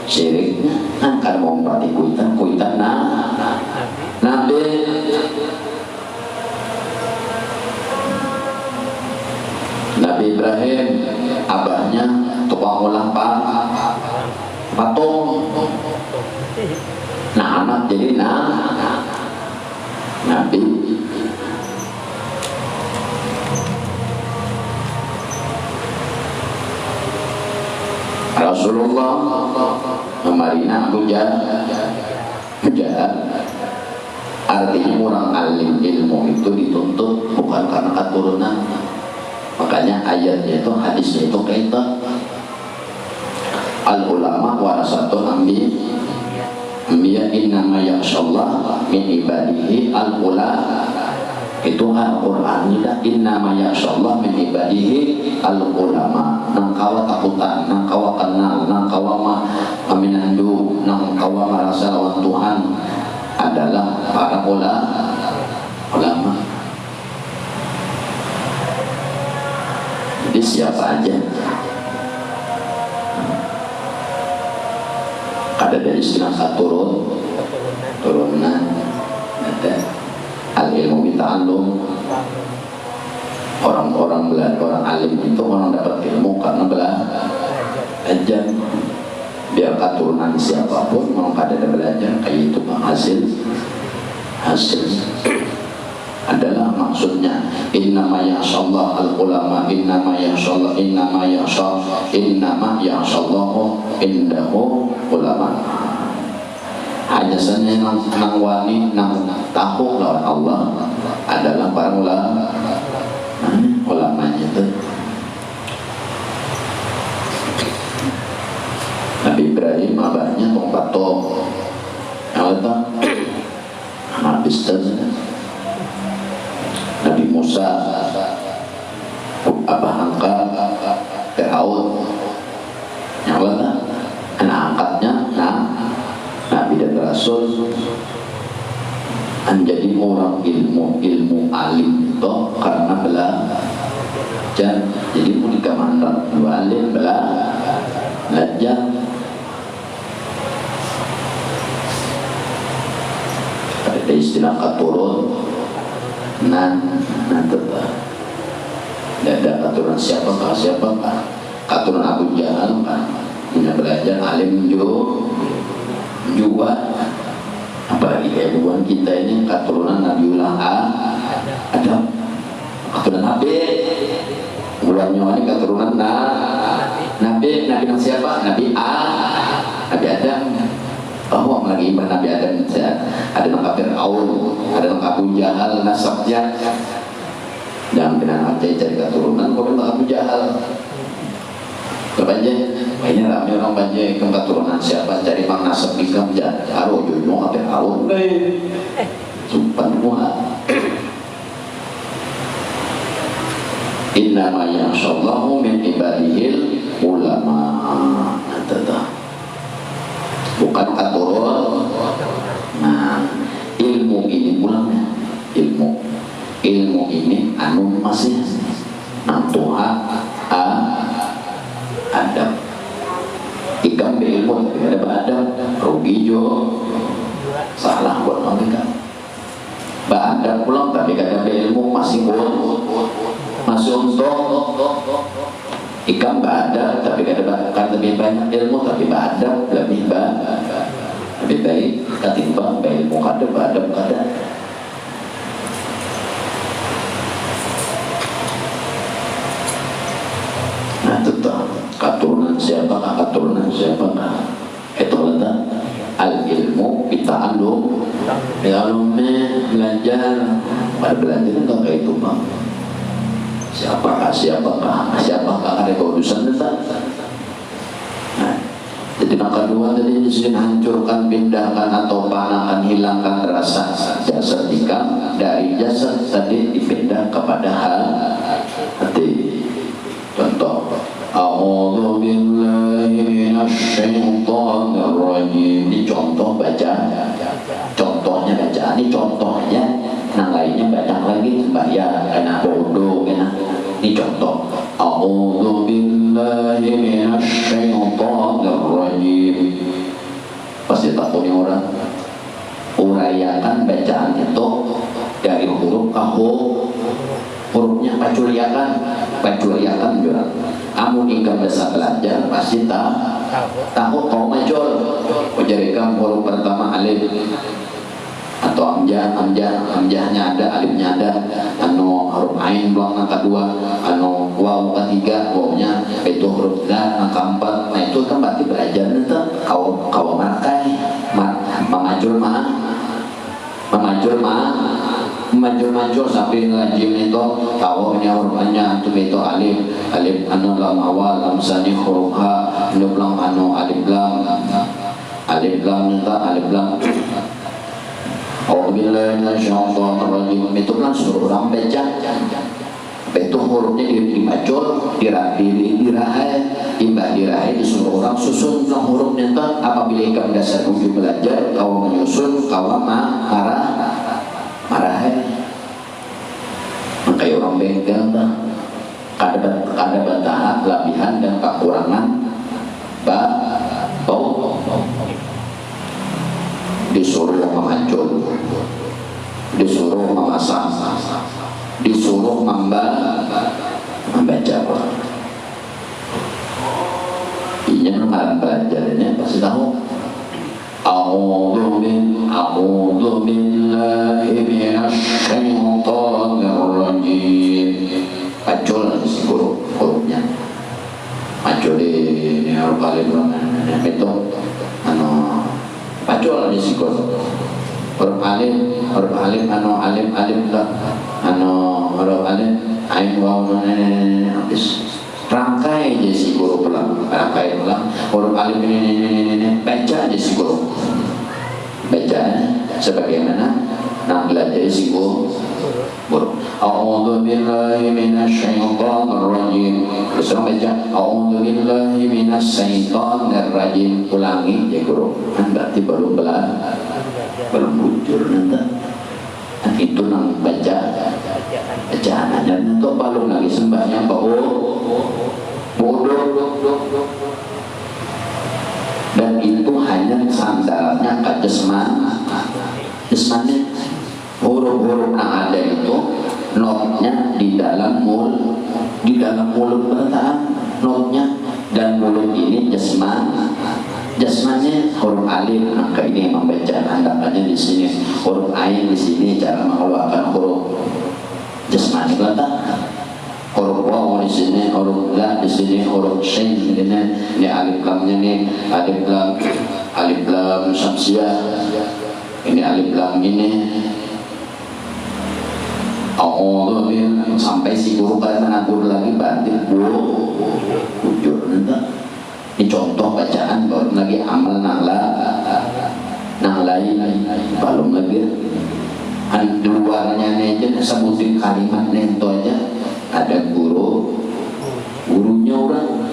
syiriknya kan mau berarti kuitan Nabi Ibrahim abahnya tukang olah patung. Nah anak jadi Nabi. Rasulullah memarina Abu Jahal. Artinya orang alim ilmu itu dituntut bukan karena keturunan. Makanya ayatnya itu, hadisnya itu kaitan al ulama warasatul anbiya innama yakhshallah min ibadihi al ulama. Itu Al-Quran tidak innama yakhshallah min ibadihi al ulama. Nangkawa takutan, nangkawa kenal, nangkawa aminandu, nangkawa merasa lawan Tuhan adalah para ulama. Jadi siapa aja ada dari istilah turunan ada al ilmu bita'allum. Orang belajar, orang alim itu orang dapat ilmu karena belajar. Biar keturunan siapapun mau kada belajar kayak itu hasil adalah maksudnya innama yakhshallah al ulama, innama yakhshallahu indahu ulama. Hanya saja nang wani nang tahu lawan Allah adalah para ulamanya itu. Nabi Ibrahim abahnya tongpato apa Nabi Nabi Musa abah angkat Fir'aun nyawata anak angkatnya Nabi dan Rasul. Menjadi orang ilmu alim itu karena belajar. Jadi munika mandang alim belajar. Ada istilah keturun tetap ada keturunan siapa keturunan Abu Jahal punya belajar alim juga. Apalagi kayak bukan kita ini keturunan Nabiullah Adam, keturunan Nabi mulanya ini keturunan Nabi siapa? Nabi Adam. Bahwa lagi Nabi Adam ada nama Fir'aun, ada nama Abu Jahal nasabnya. Jangan kena aja cari keturunan kalau Abu Jahal. Kebanjir, ini ramai orang banjir keturunan siapa cari mang nasab nikam jaro jono apa Fir'aun. Sumpah semua. Innama yakhshallahu min ibadihil ulama. Bukan keturun. Nah, ilmu ini pulangnya ilmu ini anu masih nantuha Adam. Ikam ilmu ada Adam rugi jo ada pulang tapi kada ilmu masih untung. Ikan ada tapi kada lebih banyak ilmu tapi ada lebih baik ketimbang ilmu kada. Nah itu keturunan siapa itu letak al ilmu kita alum belajar pada belajar itu kayak itu bang. Siapakah ada keurusan letak. Nah, jadi yang kedua tadi disini hancurkan, pindahkan atau panahkan, hilangkan rasa jasad ikan dari jasad tadi dipindah kepada hati. Contoh, a'udzu billahi minasyaitonir rajim. Ini contoh baca. Contohnya baca. Ini contohnya. Nah lainnya banyak lagi sembahyang, kena bodoh, kena. Ini contoh. A'udzu billahi minasyaitonir rajim. Pasti takutnya orang. Urayakan bacaan itu dari huruf ke hurufnya paculiakan juga. Kamu nikah bisa belajar pasti tahu kau majul. Ujarikan huruf pertama alif atau amjahnya ada, alifnya ada, huruf ain buang yang kedua, waw ketiga, wawnya itu huruf dal yang keempat. Nah itu kan berarti belajar itu kau makai memajul sampai ngajim itu tahunya hurufnya itu alif lam awal lam sani huruf ha lam alif lam Alhamdulillah itu kan suruh orang baca. Itu hurufnya dimajul, dirahai, imbah dirahai disuruh orang susun ulang hurufnya. Apabila ikan dasar uji belajar, kau menyusun, kau marah. Makanya orang bengkel ada bantah kelebihan dan kekurangan bau. Disuruh memajul, disuruh memasang, disuruh membaca. Ini memang pelajarannya pasti tahu. A'udzu billahi minasyaitonir rajim. Pacul si hurufnya. Pacul di huruf alif itu pacul di si huruf alif huruf alif lah huruf alif ain waw habis rangkai aja si huruf rangkai ulang huruf alif ini baca aja si huruf baca sebagaimana belajar si huruf. A'udzu billahi minasyaitonir rajim. Terus baca a'udzu billahi minasyaitonir rajim. Ulangi ya guru. Kan berarti belum bujur nanti. Itu nang bacaannya itu belum lagi sembahyang bodoh. Dan itu hanya sandarnya ke jasmani. Huruf-huruf yang ada itu notnya di dalam mulut bertahan notnya, dan mulut ini jasmannya huruf alif. Maka ini membaca handakannya di sini, huruf ain di sini cara mengeluarkan huruf jasmani bertahan, huruf waw di sini, huruf la di sini, huruf shin ini alif lamnya nih alif lam syamsiah, ini alif lam ini. Sampai si guru kalian mengatur lagi berarti bujur nanti. Ini contoh bacaan, baru lagi amal nang lain belum lagi. Di luarnya aja sebutin kalimat nento aja ada gurunya orang.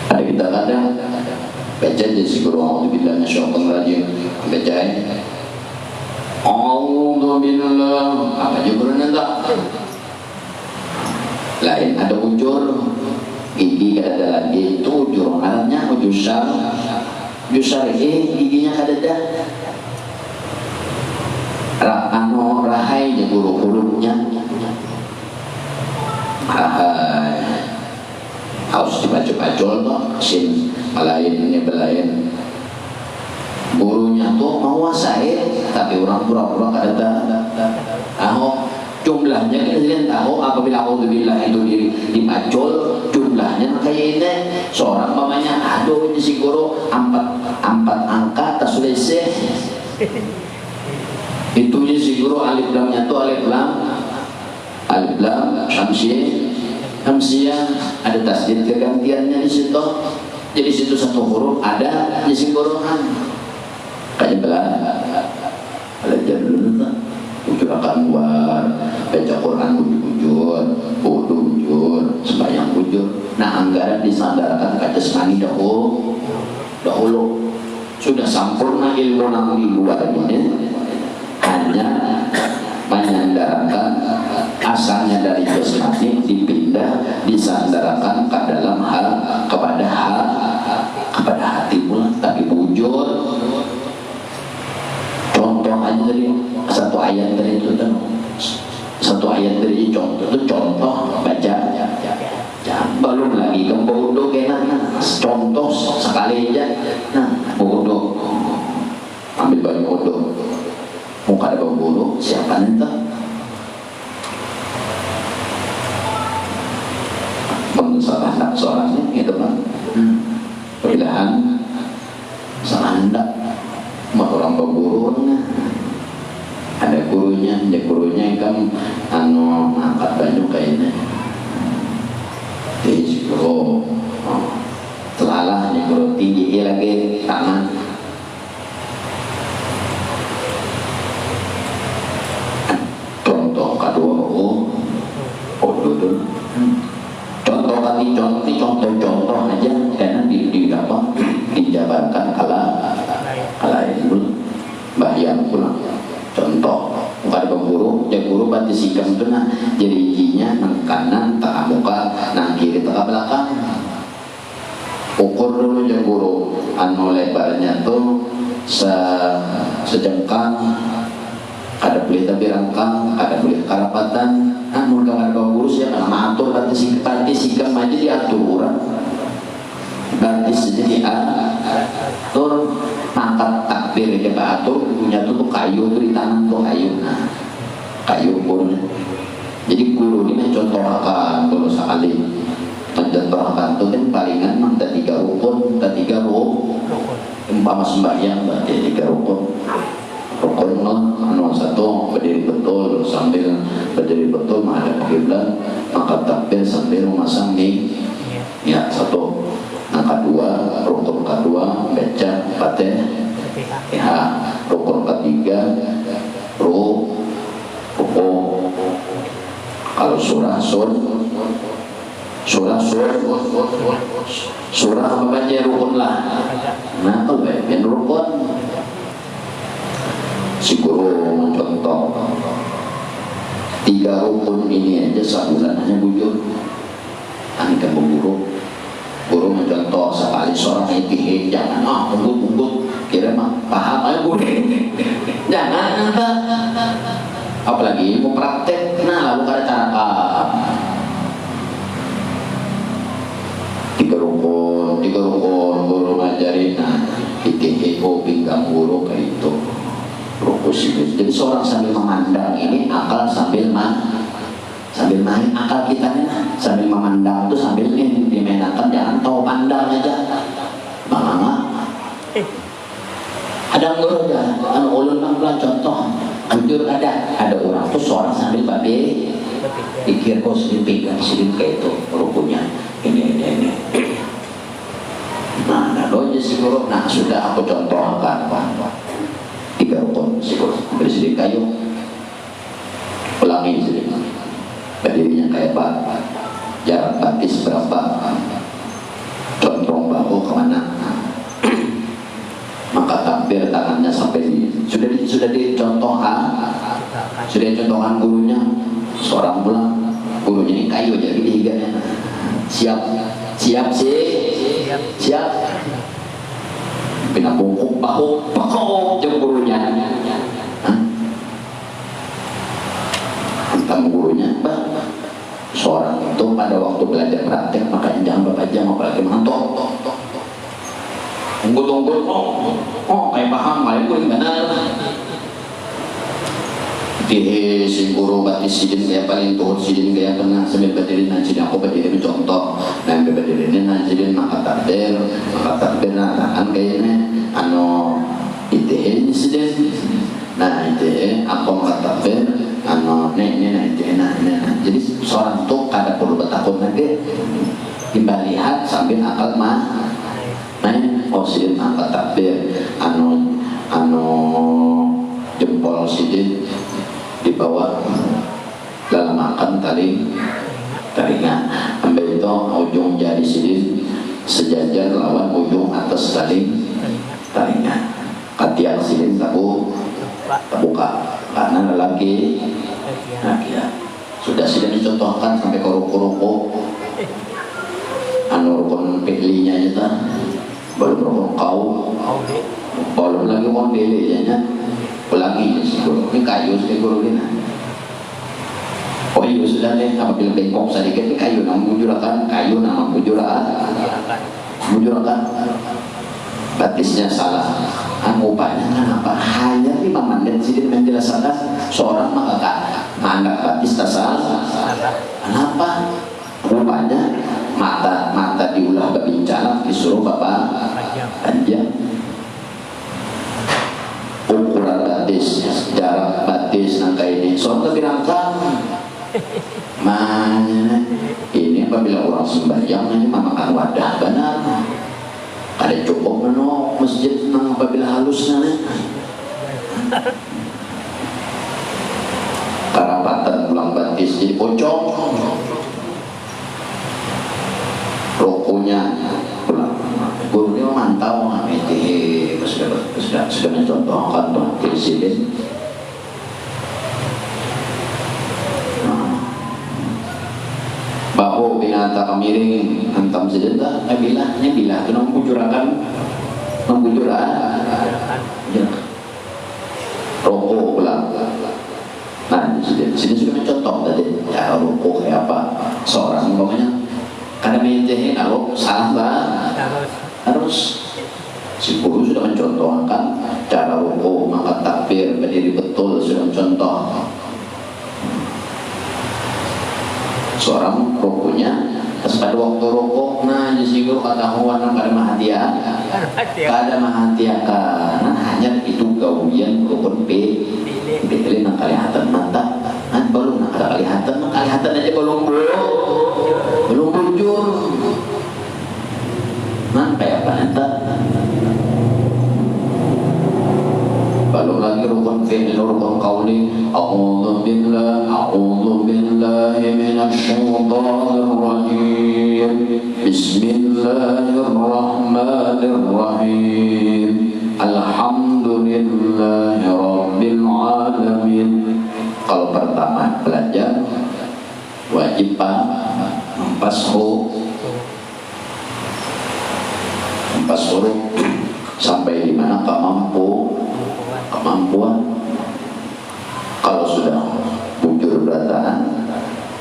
Ada kita kadang baca aja si guru a'udzubillahi minasyaitonir rajim. Bacain a'udzubillah apa juga nanti lain ada ujur gigi ada lagi itu ujur arahnya ujur syar Jusari giginya kadeda. Rahai je guru hurufnya. Rahai. Harus dibaca-bacol toh, sin belain. Gurunya tuh menguasai, tapi orang pura-pura kadeda. Jumlahnya kalian tahu apabila auzubillah itu dibacol jumlahnya kayak ini seorang mamanya aduh si guru empat angka tak selesai itu si guru alif lamnya tuh alif lam syamsiyah ada tasdid kegantiannya di situ jadi situ satu huruf ada di si guru kayak belajar dulu tuh ujur akan luar baca Quran ujur ujur sembahyang ujur. Nah anggaran disandarkan ke jasmani dahulu sudah sempurna ilmu yang di luar ini hanya menyandarkan asalnya dari jasmani dipindah disandarkan ke dalam kepada hati pula tapi ujur. Contoh aja dari satu ayat dari itu kan contoh baca belum lagi ke bodoh contoh sekali aja bodoh ambil banyak bodoh muka ada bodoh siapa nanti salah hendak soalnya gitu kan pilihan salah hendak orang pemburu ada gurunya kan angkat banyak kayaknya jadi si guru telalah nih guru tinggi lagi tangan contoh kedua dulu contoh aja karena dijabarkan kala itu bahyang pulang contoh bukan pemburu ya guru bantu sikam itu jadi giginya nang kanan tak muka nang kiri tak belakang ukur dulu ya guru lebarnya tuh sejengkang ada boleh tapi rangkang ada boleh karapatan mungkin guru siapa nama atur bantu sikam aja diatur ganti sendiri atur angkat takbir dia atur punya tuh kayu tuh di tangan tuh kayu guru jadi guru ini mencontohkan guru sekali mencontohkan tuh kan palingan memang tiga rukun umpama sembahyang berarti 3 rukun satu berdiri betul sambil berdiri betul menghadap kiblat angkat takbir sambil memasang ya satu. Yang kedua, rukun kedua baca Fatihah. Rukun ketiga rukun. Kalau surah apa baca rukun lah. Nah, kalau baca rukun si guru mencontoh 3 rukun ini aja sebulan hanya bujur. Kan guru mencontoh sekali seorang itu jangan unggut kira mah paham aja guru jangan apalagi mau praktek lalu ada cara 3 rukun guru ngajarin ITEO pinggang guru kayak itu rukus itu jadi seorang sambil memandang ini akal sambil main akal kita nih sambil memandang itu sambil dimainkan jangan tahu pandang aja ada guru aja ulun pelan contoh anjur ada orang tuh seorang sambil pikir kok sedikit pegang sedikit kayak itu rukunya ini lalu si guru sudah aku contohkan 3 rukun si guru beri sedikit kayu ulangi sedikit berdirinya kayak apa jarak batis berapa condong bahu kemana maka takbir tangannya sampai sudah dicontohkan gurunya seorang pulang gurunya ini kayu jadi higanya siap pinabungkuk bahu pakok jeng gurunya. Hantam gurunya, bah, seorang itu pada waktu belajar praktek makanya jangan bapak jam apalagi mantok. Tunggu, kayak paham, kayak gue benar. Si guru batis sidin kayak paling tuhut sidin kayak kena sambil berdiri nanti aku berdiri contoh dan berdiri ini nanti sidin maka takbir nah kayaknya ITE ini sidin nah ITE aku maka takbir ITE nah jadi seorang tuh kada perlu bertakut nanti kita lihat sambil akal sidin maka takbir jempol sidin di bawah dalam makan taringan ambil itu ujung jari sidin sejajar lawan ujung atas taringan katiak sidin tabu buka karena lelaki ya. Sudah sidin dicontohkan sampai ke ruku-ruku rukun pilinya itu belum rukun kau belum lagi mau pilihnya ulangi si guru ini kayu si guru ini iya sudah deh apabila bengkok sedikit ini kayu nama bujurakan batisnya salah upahnya kenapa hanya 5 menit sidin menjelaskan seorang maka anak batis tak salah kenapa upahnya mata diulah berbincang disuruh bapak aja ukuran batis, jarak batis nangka ini soalnya dirangkang ini apabila orang sembahyang ini memakan wadah benar ada cukup meno masjid nang apabila halus karapatan ulang batis jadi pocong rokonya pulang gurunya mantau sudah mencontohkan presiden bahu binata kamiring hantam sedentak bilah kena membujurakan rokok pulang nah sini sudah mencontoh tadi ya rokok kayak apa seorang umpamanya karena menjahit kalau salah harus si guru sudah mencontohkan cara rukuk maka takbir berdiri betul sudah mencontoh seorang rukuknya terus pada waktu rukuk si guru kata huwan kada mahatiakan karena hanya itu gawian rukun pilih nak kelihatan mata belum nak kelihatan aja belum bujur kayak apa belum lagi rukun fi'il rukun qauli a'udzu billahi minasyaitonir rajim bismillahirrahmanirrahim alhamdulillahi rabbil alamin. Kalau pertama belajar wajib mempas huruf sampai di mana kemampuan. Kalau sudah bujur berataan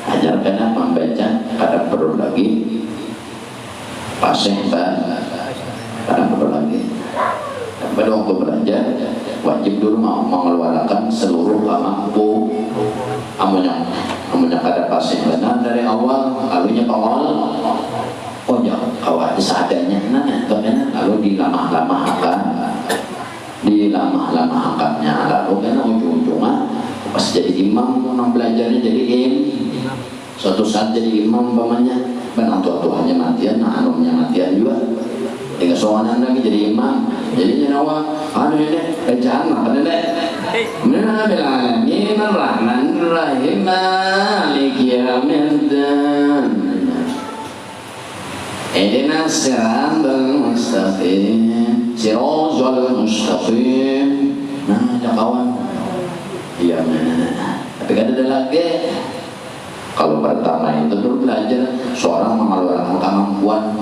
ajarkan membaca kada perlu lagi pasang kada perlu lagi. Dan pada waktu belajar wajib dulu mengeluarkan seluruh kemampuan amunya kada pasang benar dari awal alunya pengol kawat seadanya lalu dilamah-lamahkannya lalu karena ujung-ujungnya pas jadi imam belajarnya jadi suatu saat jadi imam pamannya kan tua-tuanya matian anumnya matian juga tinggal soalan lagi jadi imam jadi nyawa ini jangan makan deh mana bilang ini rahmanirrahim maliki yaumiddin اهدنا الصراط المستقيم صراط المستقيم. Nah ada kawan iya tapi kan ada lagi. Kalau pertama itu dulu belajar seorang mengeluarkan kemampuan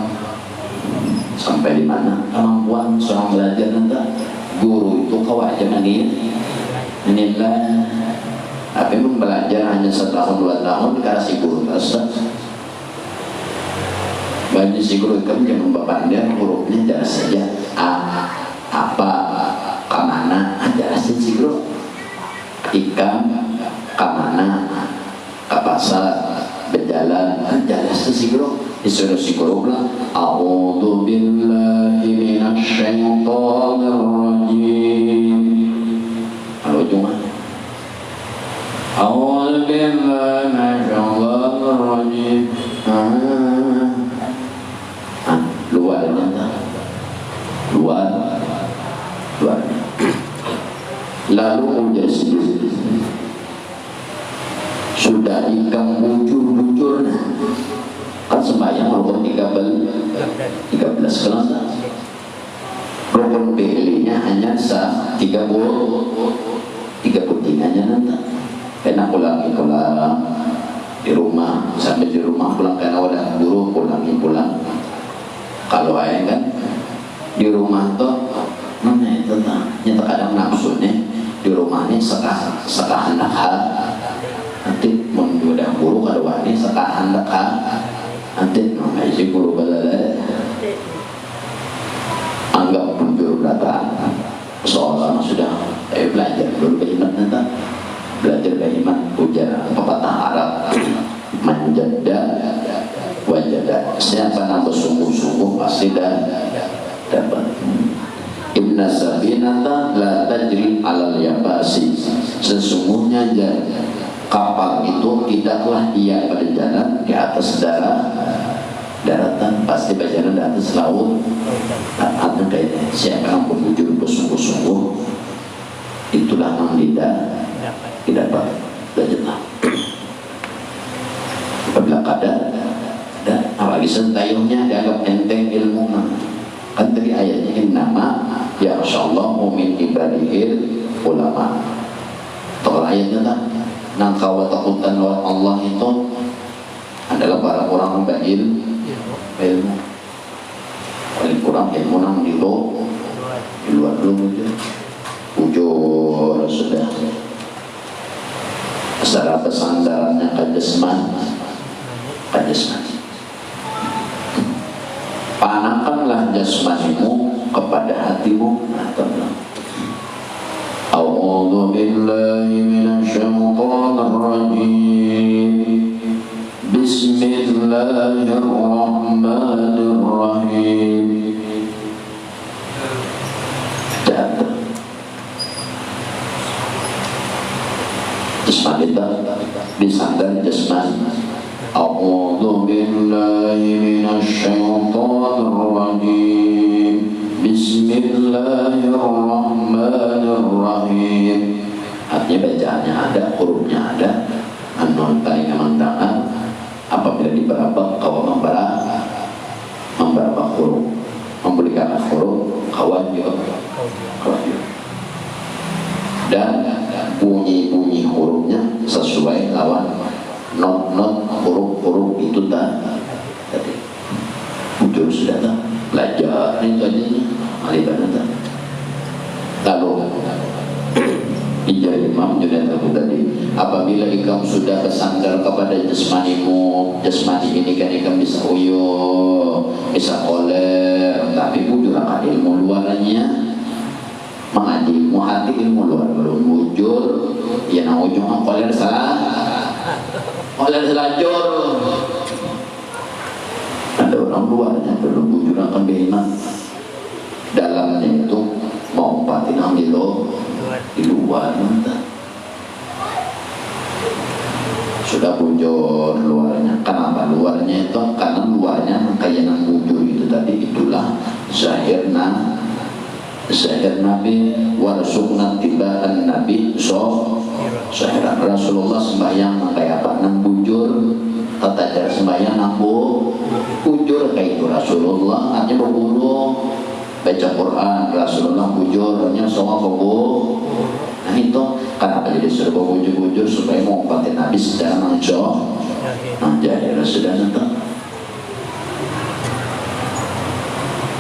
sampai di mana kemampuan seorang belajar nanti. Guru itu kewajiban menilai. Tapi belajar hanya setahun 2 tahun dikasih guru tersebut. Bagi si guru itu yang membabandir hurufnya jelas saja. A, apa, kemana, jelasin si guru. Ikan, kemana, ke pasar, berjalan, jelasin si guru. Disuruh si guru bilang, A'udzu billahi minasyaitonir rajim. Kalau cuma A'udzu billahi minasyaitonir rajim. Luar. Lalu menjadi sendiri. Sudah ikam bujur kan sembahyang rukun 13 kelas. Rukun PL-nya hanya 33 nya nanti. Kena pulang di rumah, sampai di rumah pulang karena ada guru pulang. Kalau ayah kan di rumah tuh mana itu nyata kadang nafsu nih di rumah nih sekahan nakal nanti menjual guru kalau wani sekahan nakal nanti namanya si guru balada anggap bujur datang seolah sudah belajar dulu beriman nanti belajar beriman ujar pepatah Arab menjada wajada. Siapa yang bersungguh-sungguh pasti dapat. Inna sabinata la tajri alal yabasi. Sesungguhnya kapal itu tidaklah dia berjalan di atas daratan, pasti berjalan di atas laut. Ada kaitannya. Siapa yang berwujud bersungguh-sungguh itulah yang tidak dapat berjalan. Apabila dan apalagi sentayungnya dianggap enteng ilmu kan tadi ayatnya innama ya Rasulullah min ibadihil ulama. Tokoh ayatnya tak nangkawa takutan Allah itu adalah para orang yang ilmu. Paling kurang ilmu nang di luar dulu ujur sudah secara pesandarannya kajasman. Panakanlah jasmanimu kepada hatimu. A'udzu billahi minasyaitonir rajim. Bismillahirrahmanirrahim. Jasmani disandar jasmani. A'udzu billahi minasyaitonir rajim. Bismillahirrahmanirrahim. Artinya bacaannya ada, hurufnya ada. Anon taing mandangan apabila diberapa kau memberapa huruf, memberikan huruf kawan juga. Dan bunyi hurufnya sesuai lawan not huruf itu tadi ujur sudah belajar itu aja alibannya. Lalu Ijazah Imam Junaid tadi, apabila ikam sudah bersandar kepada jasmanimu, jasmani ini kan ikam bisa uyuh, bisa koler, tapi bujur akan ilmu luarnya mengaji ilmu hati, ilmu luar belum bujur ya nang ujung koler selajur. Ada orang luarnya belum bujur akan beriman, dalamnya itu mau patinang di luar sudah bujur luarnya. Kenapa luarnya itu? Karena luarnya kayak yang bujur itu tadi, itulah zahir Nabi warasukna tibaan Nabi zahir Rasulullah sembahyang kayak apa nang bujur, tata cara sembahyang nang bujur kayak itu Rasulullah. Artinya berburu baca Quran Rasulullah bujurnya semua bebu. Nah itu kenapa jadi suruh bujur supaya mau pakai Nabi secara langsung. Nah jadi sudah nonton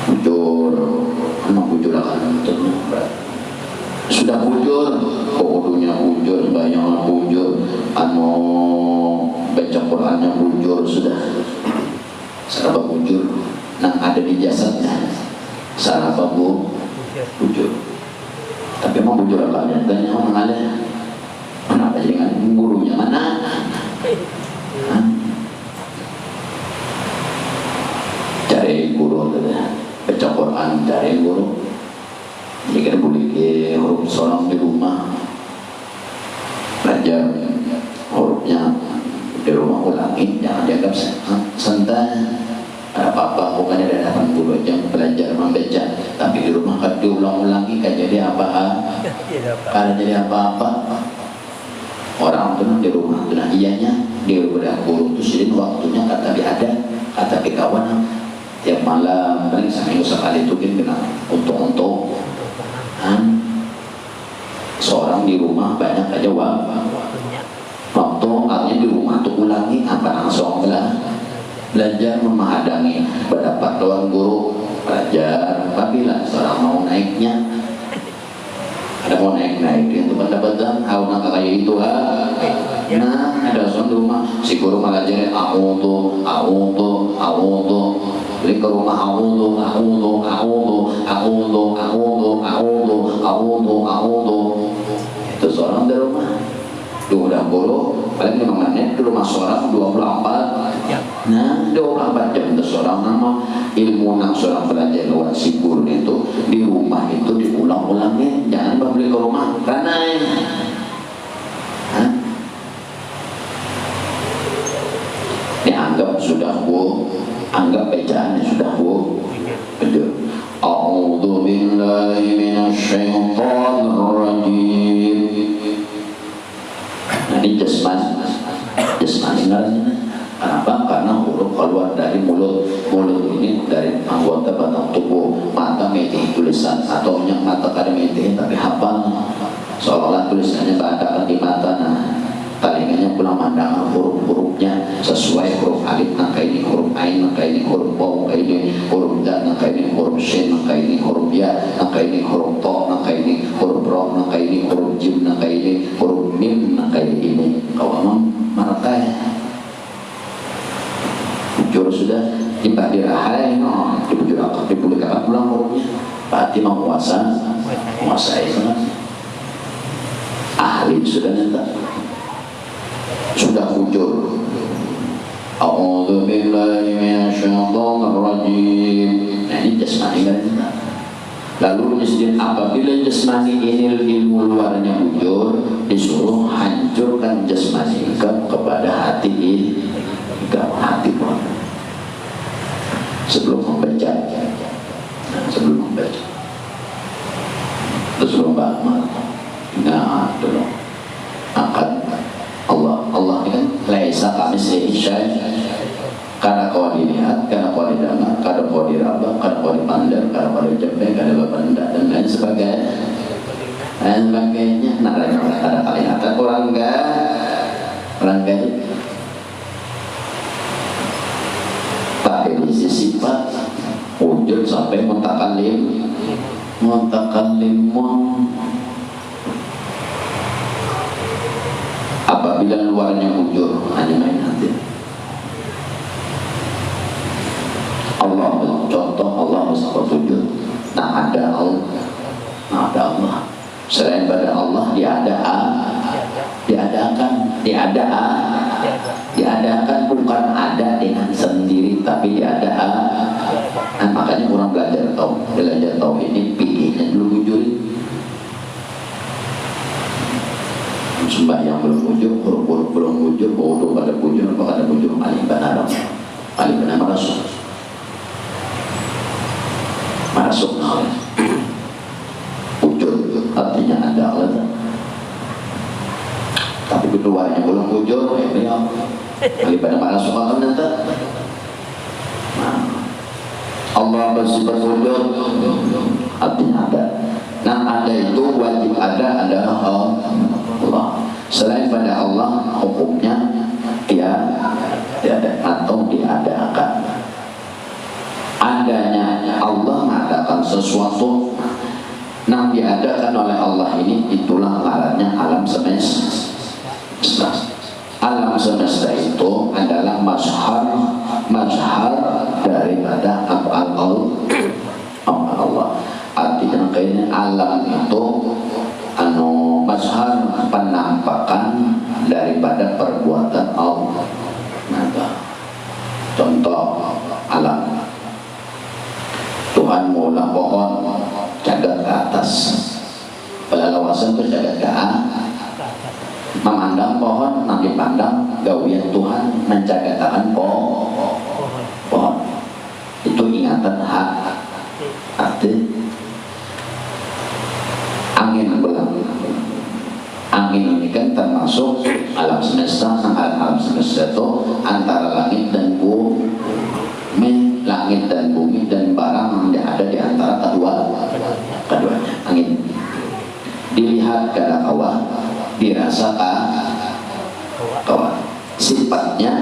bujur tentunya berat. Sudah bujur, kudunya bujur, bayangnya bujur, anu baca Qurannya bujur sudah. Sarapa bujur, nang ada di jasadnya. Sarapa bujur. Tapi emang bujur apa nyatanya orang ada? Kenapa jangan gurunya mana? Cari guru tu dah, baca Quran cari guru. Jika boleh ke huruf seorang di rumah belajar hurufnya di rumah ulangi, jangan dianggap santai. Ada apa-apa, bukannya ada 80 jam belajar membaca, tapi di rumah kan diulang-ulangi kan jadi apa? Kan jadi apa-apa. Orang tu di rumah tu nak ianya di rumah guru tu sini waktunya kata ada kata kawan tiap malam paling seminggu sekali tu kan kena untuk seorang di rumah banyak aja waktu artinya di rumah tuh ulangi apa langsung belajar memahadangi berdapat doang guru belajar apabila seorang mau naiknya ada mau naik itu pendapatan nak kayak itu nah ada seorang di rumah si guru malah jadi auto beli ke rumah auto itu seorang di rumah udah guru paling 5 menit di rumah seorang 24 nah 24 jam itu seorang nama ilmu yang seorang belajar lewat si guru itu di rumah itu diulang-ulangnya jangan beli ke rumah karena dianggap sudah anggap bacaannya sudah betul. A'udzu billahi minasyaitonir rajim. Ini jasmani namanya. Kenapa? Karena huruf keluar dari mulut ini dari anggota batang tubuh, mata medih tulisan atau mata kada medih tapi hafal seolah-olah tulisannya baca di mata. Nah talinganya pulang mandangan huruf-hurufnya sesuai huruf alif maka ini huruf ain maka ini huruf waw maka ini huruf dal maka ini huruf shin maka ini huruf ya maka ini huruf to maka ini huruf ro maka ini huruf jim maka ini huruf mim maka ini kalau memang marakai bujur sudah dibagi rahai dibujur akak dipublikakan pulang hurufnya berarti menguasai ahli sudah nyata sudah bujur. A'udzu billahi minasyaitonir rajim. Nah ini jasmani kan. Lalu apabila jasmani ini ilmu luarnya bujur, disuruh hancurkan jasmani kepada hati pun. Sebelum membaca. Terus beramal. Nah, dulu akan Allah ini kan laisa kamitslihi syai'. Karena kau dilihat, karena kau didengar, karena kau diraba, karena kau dipandang, karena kau dijemput, karena kau dipandang dan lain sebagainya. Nah, ada kelihatan orang enggak pakai isi sifat wujud sampai mutakallim apabila luarnya bujur hanya main hati. Allah contoh Allah bersujud. Nah ada Allah. Selain pada Allah diadakan bukan ada dengan sendiri tapi diadakan. Nah, makanya orang belajar tauhid ini pikirnya dulu bujurin. Sembahyang belum bujur, huruf-huruf belum bujur, bodoh pada bujur, apa kada bujur, paling benar masuk bujur artinya ada Allah. Tapi keduanya belum bujur, ya beliau paling benar masuk Allah nanti. Allah bersifat bujur artinya ada. Nah ada itu wajib ada adalah Allah. Selain pada Allah hukumnya tiada atau diadakan. Adanya Allah mengadakan sesuatu Yang diadakan oleh Allah ini itulah ngarannya alam semesta. Alam semesta itu adalah mazhar daripada af'al Allah. Artinya kayaknya alam itu mazhar penampakan daripada perbuatan Allah. Contoh alam, Tuhan mula pohon jagat ke atas, pelalawasan itu jagat ke memandang pohon, nanti pandang gawian Tuhan mencagatakan pohon. Itu ingatan hati. Angin ini kan termasuk alam semesta. Alam semesta itu antara langit dan bumi, langit dan bumi dan barang yang ada di antara keduanya. Angin dilihat ke bawah, dirasa kawan. Sifatnya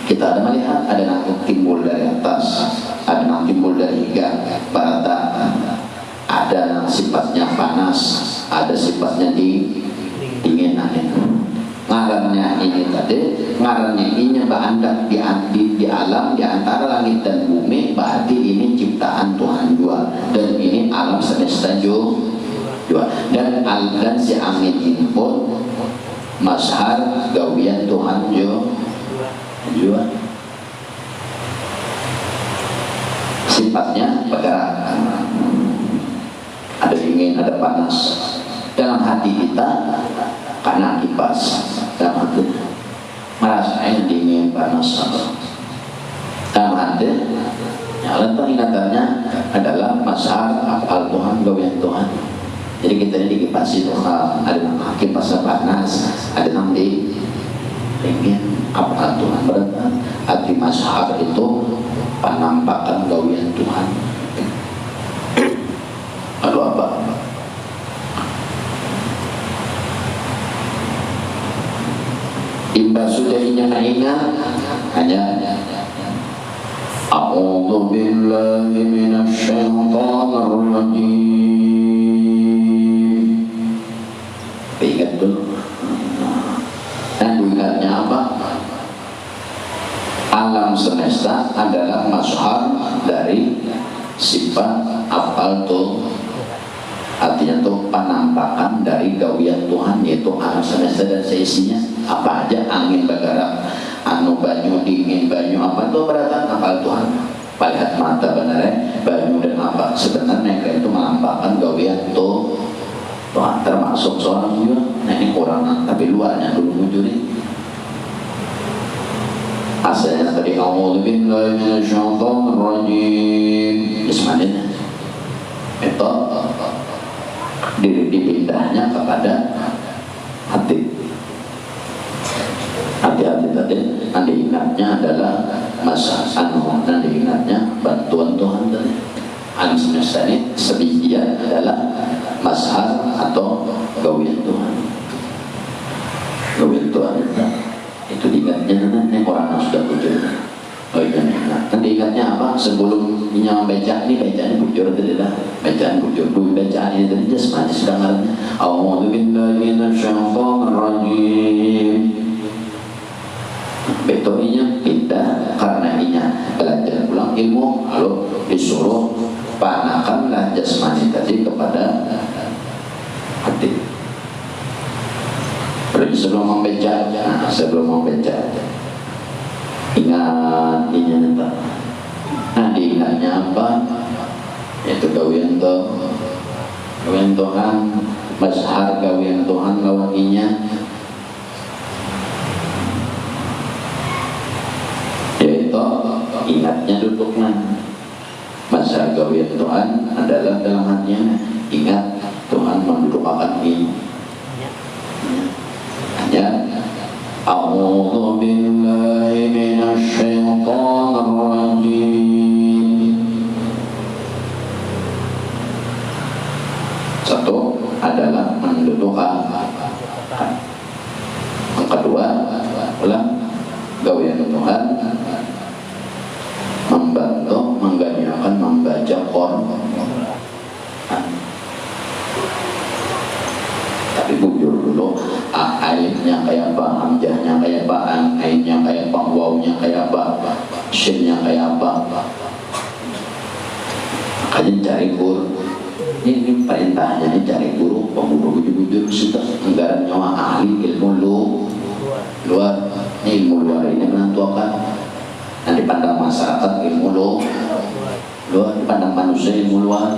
kita ada melihat, ada yang timbul dari atas, ada yang timbul dari barat, ada yang sifatnya panas, ada sifatnya dingin. Ngarannya ini tadi, ngarannya ini berandak di alam di antara langit dan bumi, berarti ini ciptaan Tuhan juga, dan ini alam semesta juga. Dan si angin ini pun mazhar gawian Tuhan juga. Sifatnya bergerak, ada dingin, ada panas. Dalam hati kita karena kipas, dalam hati merasain dingin, panas. Dalam hati yang letak ingatannya adalah mazhar af'al Tuhan, gawian Tuhan. Jadi kita ini dikipasi Tuhan, ada yang kipas panas, ada yang dingin, af'al Tuhan. Berarti arti mazhar itu penampakan gawian Tuhan. Lalu apa? Imbas sudah ingat hanya A'udzu billahi minasy syaithanir rajim. Ingat dulu. Dan ingatnya apa? Alam semesta adalah mazhar dari sifat af'al Tuhan. Artinya itu penampakan dari gawian Tuhan, yaitu alam semesta dan seisinya. Apa aja, angin bergerak, banyu dingin, banyu apa itu berarti af'al Tuhan. Lihat mata benar banyu dan apa sebenarnya mereka itu menampakkan gawian Tuhan, termasuk seorang juga. Nah ini kurang, tapi luarnya dulu munculin. Asalnya tadi A'udzu billahi minasy syaithanir rajim. Bismillah. Itu dipindahnya kepada hati. Hati-hati tadi, nanti ingatnya adalah nanti ingatnya bantuan Tuhan tadi. Alam semesta ini sebagian adalah mazhar atau gawian Tuhan. Gawian Tuhan itu diingatnya nanti orang yang sudah bujur. Oh iya, nanti ingatnya apa? Sebelum membaca ini, bacaan bujur tadi lah. Bacaan bujur dulu, bacaan ini tadi jasmani sudah ngaranya. A'udzu billahi minasy syaithanir rajim. Betulnya pindah karena ini belajar ulang ilmu, lalu disuruh panakanlah jasmani tadi kepada hati. Berarti sebelum membaca, ingat ini nanti. Nah diingatnya apa? Itu gawian Tuhan, mazhar gawian Tuhan lawannya. Yaitu ingatnya duduknya. Mazhar gawian Tuhan adalah dalam hatinya ingat Tuhan mendudukkan ini. Ya. A'udzu billahi minasy syaithanir rajim. Satu adalah mendudukkan. Yang kedua adalah gawian Tuhan membantu mengganyakan membaca Quran. alifnya kayak apa, hamzahnya kayak apa, ainnya kayak apa, wawnya kayak apa, shinnya kayak apa. Makanya cari guru. Ini perintahnya, ini cari guru, pembunuh bujur-bujur sudah anggaran nyawa ahli ilmu luar. Ini ilmu luar ini menentukan. Nah, dipandang masyarakat ilmu luar, dipandang manusia ilmu luar.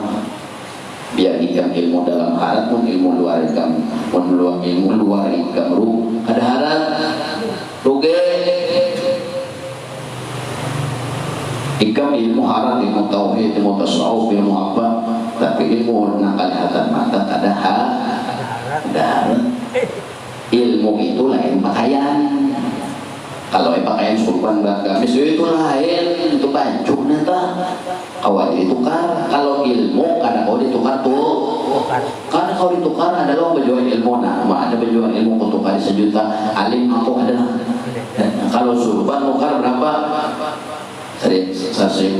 Biar ikam ilmu dalam harat pun ilmu luar ikam, ilmu luar ikam ada harat rugi. Ikam ilmu harat, ilmu tauhid, ilmu tasawuf, ilmu apa, tapi ilmu nakalihatan mata ada harat. Ilmu itu lain pakaian. Kalau pakaian surban berat gamis itu lain, itu baju neta. Kau ditukar. Kalau ilmu karena kau ditukar tuh. Karena kau ditukar adalah berjual ilmu. Nah, ada berjual ilmu kau tukar 1 juta. Alim aku ada. Kalau surban tukar berapa? Jadi 1.000.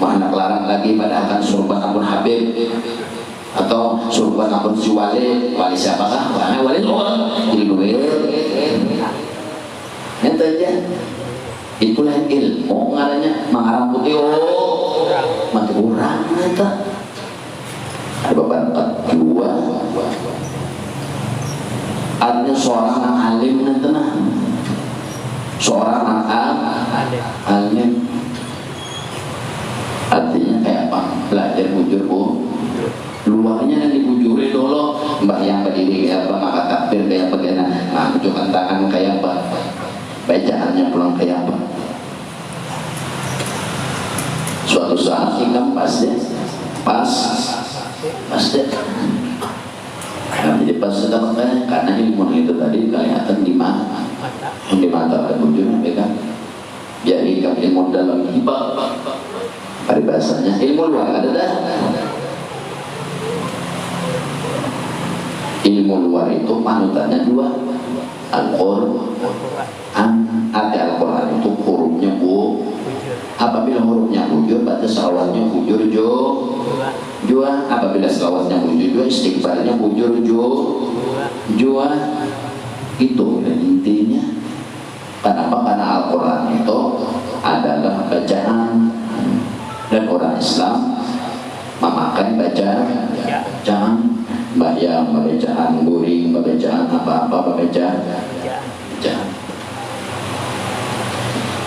Mana larang lagi pada akan surban ampun Habib atau surban ampun si wali siapakah? Wali jadi duit. Itu aja. Itulah ilmu ngaranya mengarang putih mati kurang itu. Ada beberapa dua. Artinya seorang yang alim nanti seorang yang alim. Artinya kayak apa? Belajar bujur luarnya yang dibujuri dulu. Mbak yang berdiri kayak apa? Maka takbir kayak bagaimana? Menunjukkan tangan kayak apa? Bacaannya pulang kayak apa? Suatu saat ikam pas deh. Jadi pas sedang karena ilmu itu tadi kelihatan di mata bujurnya mereka. Jadi ikam ilmu dalam hibah. Paribasanya ilmu luar ada dah. Ilmu luar itu panutannya 2. Al-Quran. Arti Al-Quran itu hurufnya apabila hurufnya bujur baca salawatnya bujur jua. Apabila salawatnya bujur jua istighfarnya bujur jua. Itu intinya. Kenapa? Karena Al-Quran itu adalah bacaan dan orang Islam memakai bacaan bacaan guring, bacaan apa-apa, bacaan.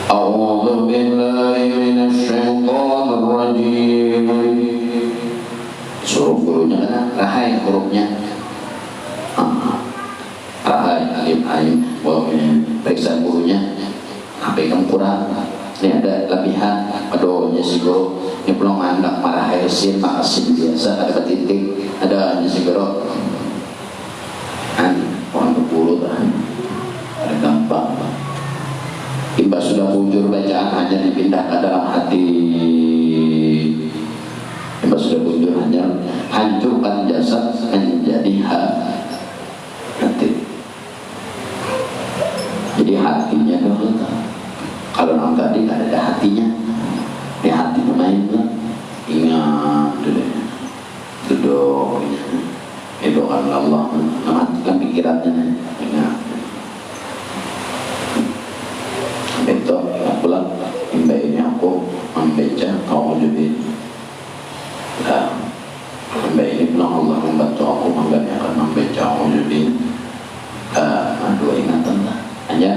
A'udzu billahi minasy syaithanir rajim. Suruh gurunya kan rahai hurufnya. Rahai alif ain waw. Periksa gurunya. Apa yang kurang? Ini ada lebihan. Aduh, si guru ini belum anak marah sin, makasin biasa ada titik, ada si guru. Orang 20 ada gampang. Imba sudah bujur bacaan hanya dipindah ke dalam hati. Imba sudah bujur hanya hancurkan jasad menjadi hati. Jadi hatinya dulu. Kalau orang tadi tidak ada hatinya, di hati main tuh ingat duduk itu kan Allah mematikan pikirannya. Ingat itu pulang imba ini aku membaca kau jadi imba ini pulang Allah membantu aku akan membaca kau jadi dua ingatan lah hanya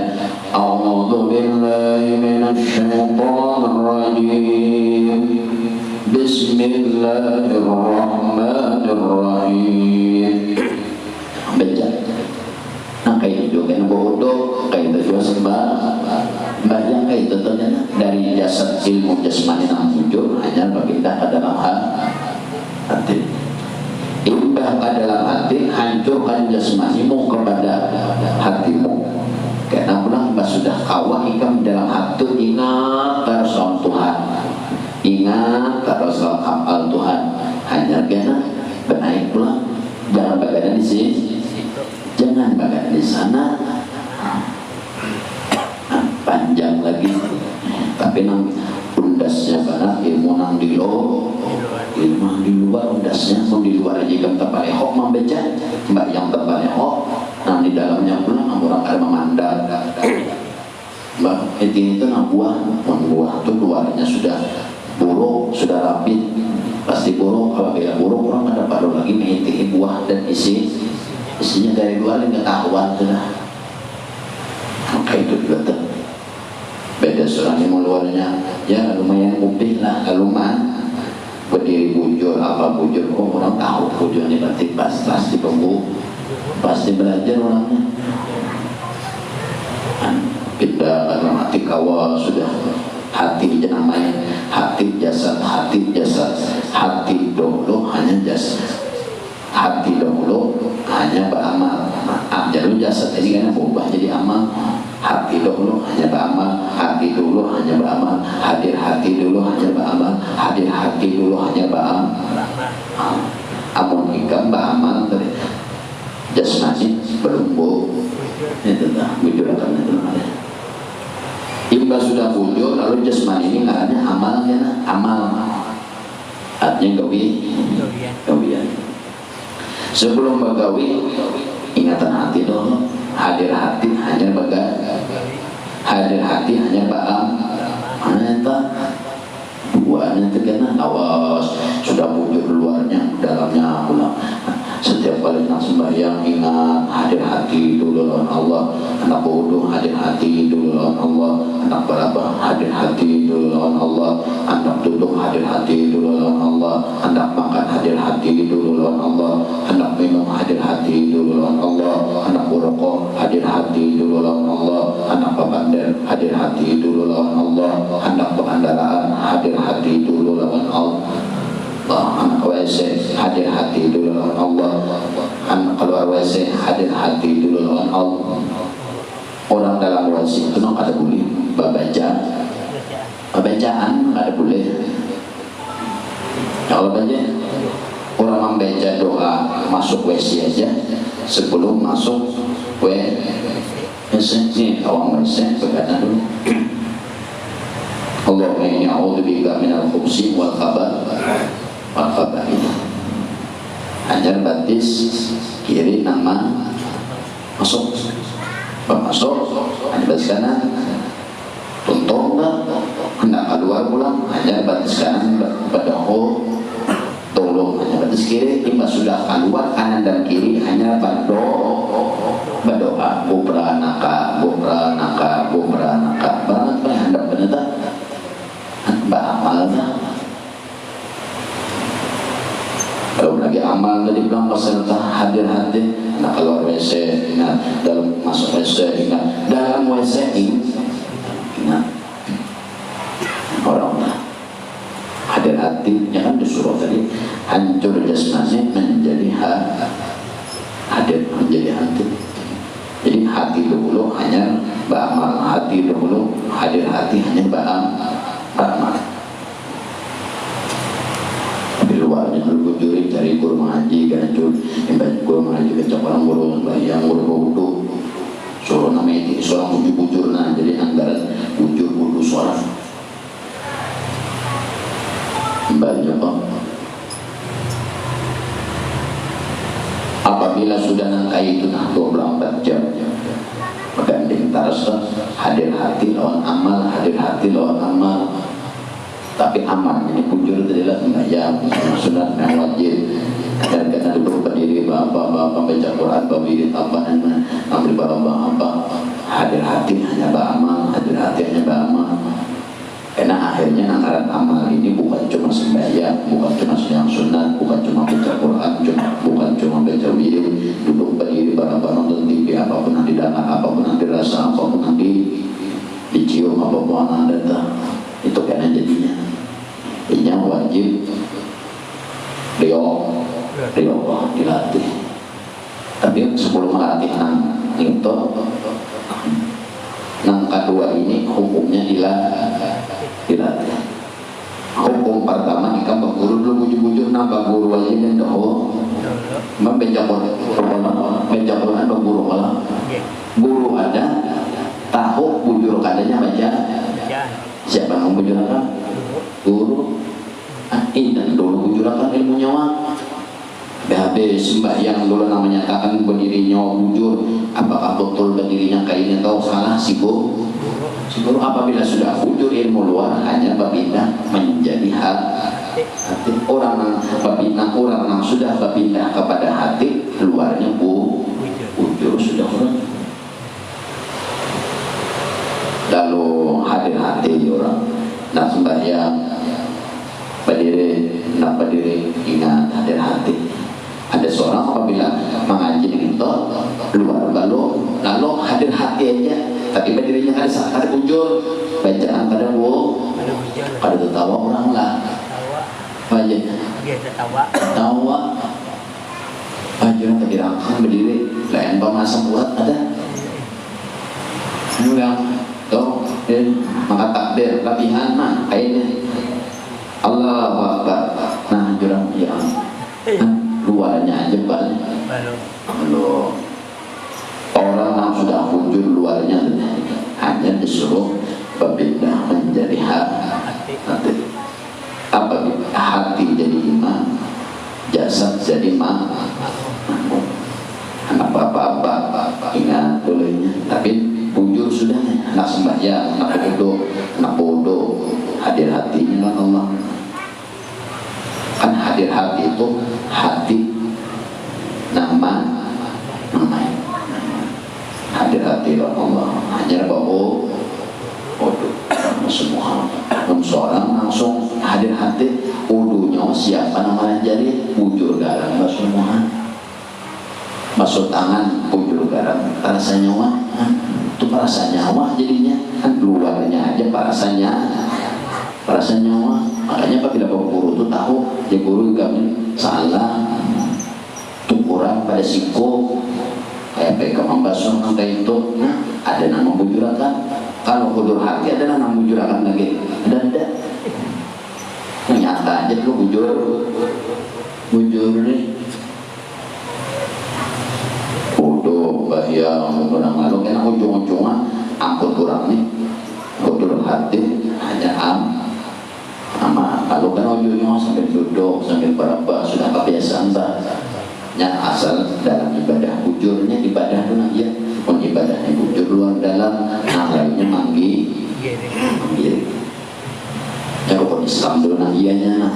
A'udzu billahi minasy syaithanir rajim. Bismillahirrahmanirrahim. Baca. Nah kayak juga yang bodoh, kayak itu juga sembah. Banyak kayak itu ternyata dari jasad ilmu jasmani yang muncul hanya berpindah ke dalam hati. Pindah ke dalam hati, hancurkan jasmanimu kepada hatimu. Karena pulang sudah kawah ikam dalam hati, ingat terus Tuhan, ingat terus hafal Tuhan. Hanya karena benaik pulang, jangan bagian di sini, jangan bagian di sana. Panjang lagi, tapi nang undasnya banget ilmu nang di ilmu di luar undasnya, mau di luar aja ikam terbalehok membaca, mbak yang terbalehok. Nah di dalamnya pula orang ada memandang. Mbak, itu buah itu luarnya sudah buruk, sudah rapi, pasti buruk. Kalau bila buruk orang ada baru lagi mengintip buah dan isinya dari luar yang ketahuan sudah. Maka itu juga tuh beda surahnya luarnya ya lumayan putih lah, lumayan berdiri bujur apa bujur, oh orang tahu bujurnya berarti pasti pembuh, pasti belajar orangnya. Pindah dalam hati kawal sudah hati namanya hati jasad hati dahulu hanya jasad, hati dahulu hanya beramal. Jadi jasad ini kan berubah jadi amal. Hati dahulu hanya beramal, hati dulu hanya beramal, hadir hati dulu hanya beramal, hadir hati dulu hanya beramal. Amun ikam beramal dari jasmani belum itu dah bujur akan itu ada. Imba sudah bujur lalu jasmani ini karena amal ya, amal artinya gawian. Sebelum bagawi ingatan hati dulu, hadir hati hanya hadir hati hanya mana duanya terkena awas sudah bujur luarnya dalamnya pula. Setiap kali nak sembahyang ingat hadir hati dulu lawan Allah. Anak bodoh hadir hati dulu lawan Allah. Anak berabah hadir hati dulu lawan Allah. Anak duduk hadir hati dulu lawan Allah. Anak makan hadir hati dulu lawan Allah. Anak minum hadir hati dulu lawan Allah. Anak berokok hadir hati dulu lawan Allah. Anak pabandar hadir hati dulu lawan Allah. Anak pengandaraan hadir hati dulu lawan Allah. Anak WC hadir hati dulu lawan Allah. Anak keluar WC hadir hati dulu lawan Allah. Orang dalam WC itu ada boleh bacaan ada boleh. Kalau baca orang membaca doa masuk WC aja sebelum masuk WC ini awang WC berkata dulu Allahumma inni a'udzubika minal khubuthi wal khaba'ith. Hajar batis kiri nama masuk hajar batis kanan tuntung hendak keluar pulang hajar batis kanan berdoa tolong hajar batis kiri imba sudah keluar kanan dan kiri hanya berdoa bupranaka banget hendak benar beramal dah. Kalau lagi amal tadi bilang peserta hadir nak keluar WC ingat, dalam masuk WC ingat, dalam WC ingat orang hadir hati ya kan disuruh tadi hancur jasmani menjadi hadir menjadi hati. Jadi hati dahulu hanya beramal, hati dahulu hadir hati hanya beramal. Di luarnya lu juri cari guru mengaji kan cuy, guru mengaji kecap orang guru bayang guru wudhu suruh namanya itu seorang bujur nah jadi anggaran bujur wudhu sholat banyak kok. Apabila sudah nangkai itu nah 24 jam berganding tarasa hadir hati lawan amal, hadir hati lawan amal. Tapi amal ini bujur adalah sembahyang sunat yang wajib dan kena duduk berdiri bapak baca Quran bawirid apa dan ambil barang apa hadir hati hanya beramal, hadir hati hanya beramal. Karena akhirnya anggaran amal ini bukan cuma sembahyang, bukan cuma yang sunat, bukan cuma baca Quran, bukan cuma baca wirid, duduk berdiri barang-barang nonton TV apapun yang didengar, apapun yang dirasa, apapun yang dicium, apapun yang ada itu karena jadinya ini wajib rio dilatih. Tapi sebelum melatih itu nang kedua ini hukumnya dilatih. Hukum pertama ikan guru dulu bujur-bujur nambah guru aja dan doh membaca Quran guru malah guru ada tahu bujur kadanya baca siapa yang membujurkan guru dan dulu bujurkan ilmu nyawa habis sembahyang dulu namanya takkan berdirinya bujur, apakah betul berdirinya kainnya atau salah si guru? Apabila sudah bujur ilmu luar hanya berpindah menjadi hati. Orang berpindah, orang yang sudah berpindah kepada hati luarnya bujur sudah orang. Lalu hadir hati orang nak sembahyang berdiri ingat hadir hati. Ada seorang apabila mengaji itu luar lalu hadir hati aja, tapi berdirinya ada bujur bacaan pada tertawa orang lah aja tawa aja tadi rangkang berdiri lain pemasang buat ada yang tuh maka takbir latihan mah kayaknya Allahu Akbar nah jurang yang luarnya aja balik kalau orang yang sudah wujud luarnya hanya disuruh berpindah menjadi hati. Apabila hati jadi imam, jasad jadi apa-apa ingat bolehnya. Tapi wujud sudah nak sembahyang, nak bodoh, hadir hatinya Allah. Kan hadir hati itu hati nama hadir hati Allah hanya bawa semua seorang langsung hadir hati udunya siapa namanya jadi bujur garam semua masuk tangan bujur garam rasa nyawa itu rasa nyawa jadinya kan luarnya aja rasa nyawa. Makanya apabila guru itu tahu ya guru kami salah tuh kurang pada siko kayak pegang membasuh kayak itu ada nama bujurakan. Kalau hudur hati adalah nama bujurakan lagi ada nyata aja lu bujur nih bodoh bahaya orang lalu kena ujung-ujungnya ampun kurang nih hudur hati hanya kalau kan ujungnya sambil duduk sambil berapa sudah kebiasaan yang asal dalam ibadah bujurnya ibadah itu ya pun ibadahnya bujur luar dalam lainnya manggil ya rukun Islam dulu ianya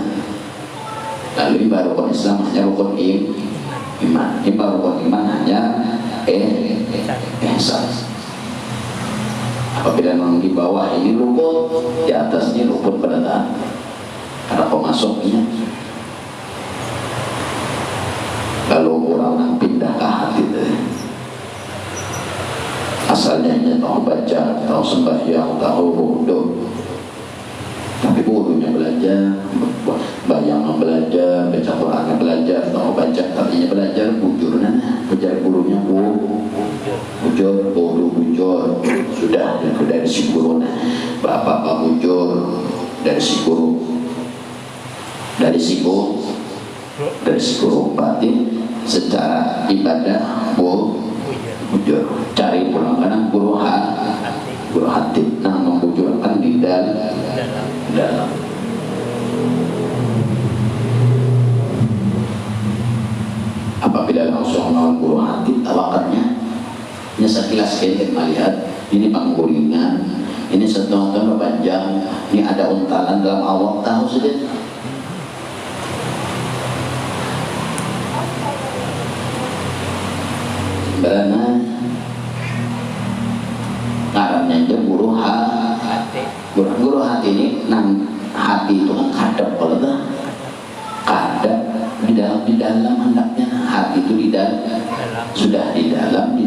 lalu baru rukun Islam hanya rukun iman rukun iman hanya ihsan. Apabila memang di bawah ini rukun di atasnya rukun pada karena pemasuknya lalu orang yang pindah ke hati asalnya hanya tahu baca, tahu sembahyang, tahu bodoh tapi gurunya belajar bayang belajar, baca Qurannya belajar, tahu baca artinya belajar bujurnya gurunya bujur bujur sudah dari si guru bapak bujur dari si guru berarti secara ibadah bujur cari pulang karena guru hati nah membujurkan di dalam apabila langsung melawan guru hati tawakalnya ini sekilas kita melihat ini panggulingan ini setengah panjang ini ada untalan dalam awak tahu saja karena ngarannya itu guru hati ini nang hati itu kan kadang kalau kadang di dalam hendaknya hati itu di dalam sudah di dalam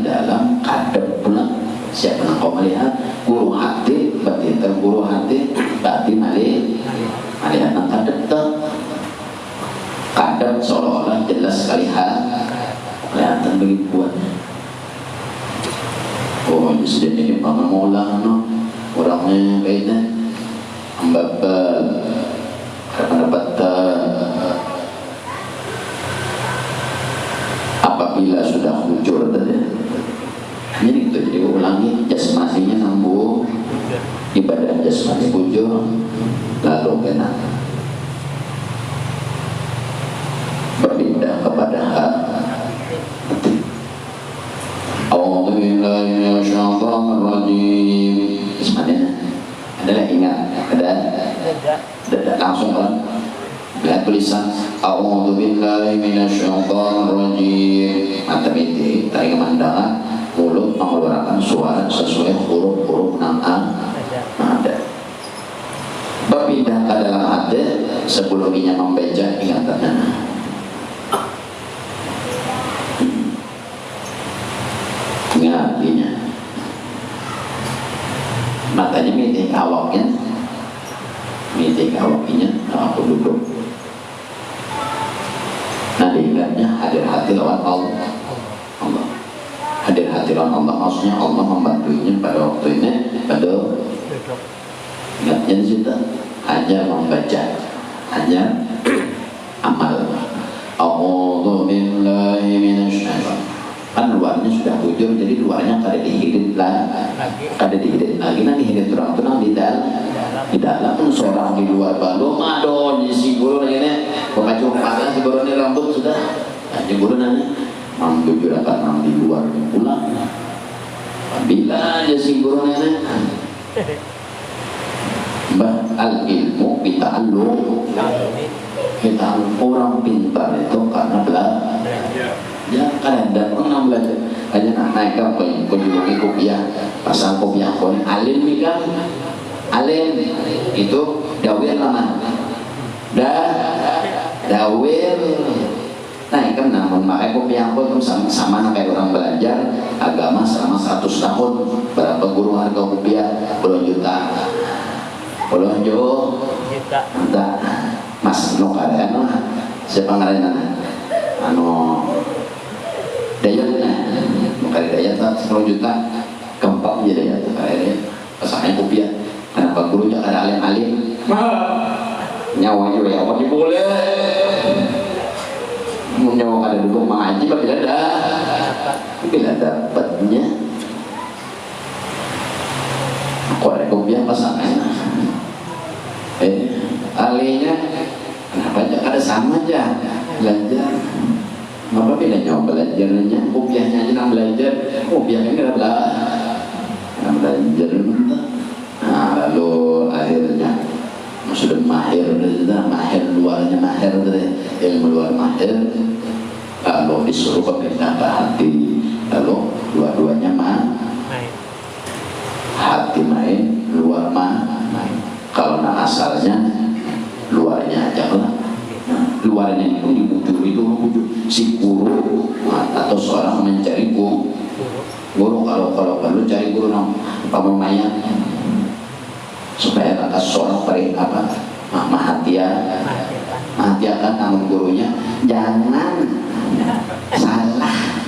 kadang pula siapa yang kau melihat guru hati berarti terguru hati berarti melihat nang kadang seolah-olah jelas sekali kelihatan begitu buatnya. Oh ini sedang ini Mama Maulana orangnya kayaknya ambabal apabila sudah muncul tadi ini itu jadi ulangi jasmaninya nambung ibadah jasmani bujur lalu kena berpindah kepada langsung kan lihat tulisan a'udzu billahi minasyaitonir rajim mata miti tarik kemandangan mulut mengeluarkan suara sesuai huruf-huruf nada berpindah ke dalam hati sebelumnya membaca ingatannya ingatnya matanya miti awaknya aku duduk. Nah diingatnya hadir hati lawan Allah. Hadir hati lawan Allah maksudnya Allah membantunya pada waktu ini pada ingatnya di situ hanya membaca hanya amal. A'udzu billahi minasyaitonir kan luarnya sudah bujur jadi luarnya kada dihirit lagi nah dihirit orang tenang di dalam pun seorang di luar baru madon di si guru ini pemacu panas si guru ini rambut sudah si guru nanya mang bujur akan mang di luar pulang bila aja si guru ini mbah al ilmu bita'allum kita orang pintar itu karena belajar ya kadang orang belajar aja naik apa yang kunjungi kopiah pasang kopiah kon alim mikam alim itu dawir lama dawir naik kan namun pakai kopiah kon sama kayak orang belajar agama selama 100 tahun berapa guru harga kopiah puluhan juta entah mas no kada siapa ngarana dayanya makanya daya tak 10 juta keempat aja daya kayaknya pasangnya kopiah kenapa gurunya ada alim-alim nyawa juga ya wajib boleh nyawa kada duduk mengaji bila dapatnya korek kopiah pasangnya alinya kenapa aja kada sama aja belajar apa bedanya belajarnya kopiahnya aja nang belajar kopiahnya nggak belajar nah lalu akhirnya sudah mahir luarnya mahir ilmu luar mahir lalu disuruh pindah ke hati lalu dua-duanya hati main luar main kalau nak asalnya luarnya aja lah luarnya itu dibujur si guru atau seorang mencari guru kalau perlu cari guru pamamayan supaya kata seorang paling mahatiakan namun gurunya jangan salah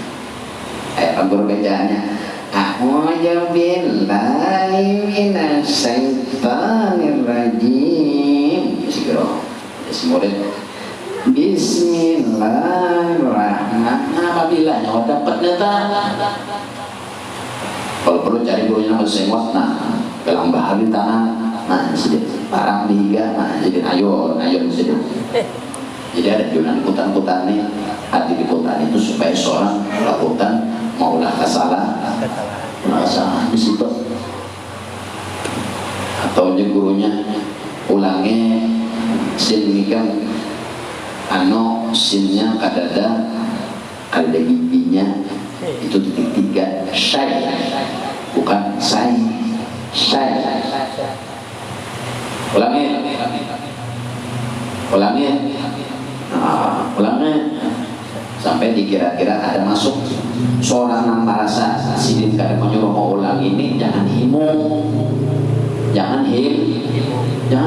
guru bacaannya a'udzu billahi minasyaitonir rajim si murid Bismillahirrahmanirrahim. Apabila nyawa dapat nyata, kalau perlu cari gurunya nama sengwat, dalam bahar di tanah, sedikit parang dihiga, jadi ayon sedikit. Jadi ada jualan putan-putan nih, hati di putan itu supaya seorang lakukan maulah kesalahan di situ. Atau gurunya ulangnya silmikan sinnya kadada ada giginya itu titik 3 syai bukan syai ulangnya sampai dikira-kira ada masuk seorang yang merasa sidin kada menyuruh mau ulang ini jangan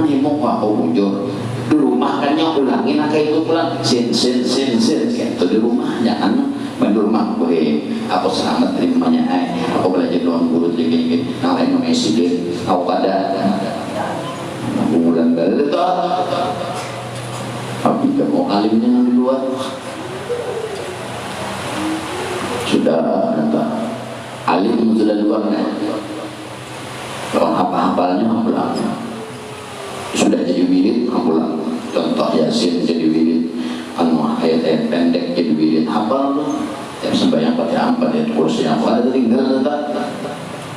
himung wah kau bujur di rumah kan yang ulangin kayak itu pulang sin kayak itu di rumah jangan main di rumah gue aku selamat terimanya aku belajar doang guru gini nah lain namanya sidin aku pada bulan balik tapi gak mau alimnya yang di luar sudah alim sudah di luar orang hafalnya pulang sudah jadi wirid pulang contoh Yasin jadi wirid ayat-ayat pendek jadi wirid hafal tiap sembahyang pakai 4 ayat kursi yang ada tinggal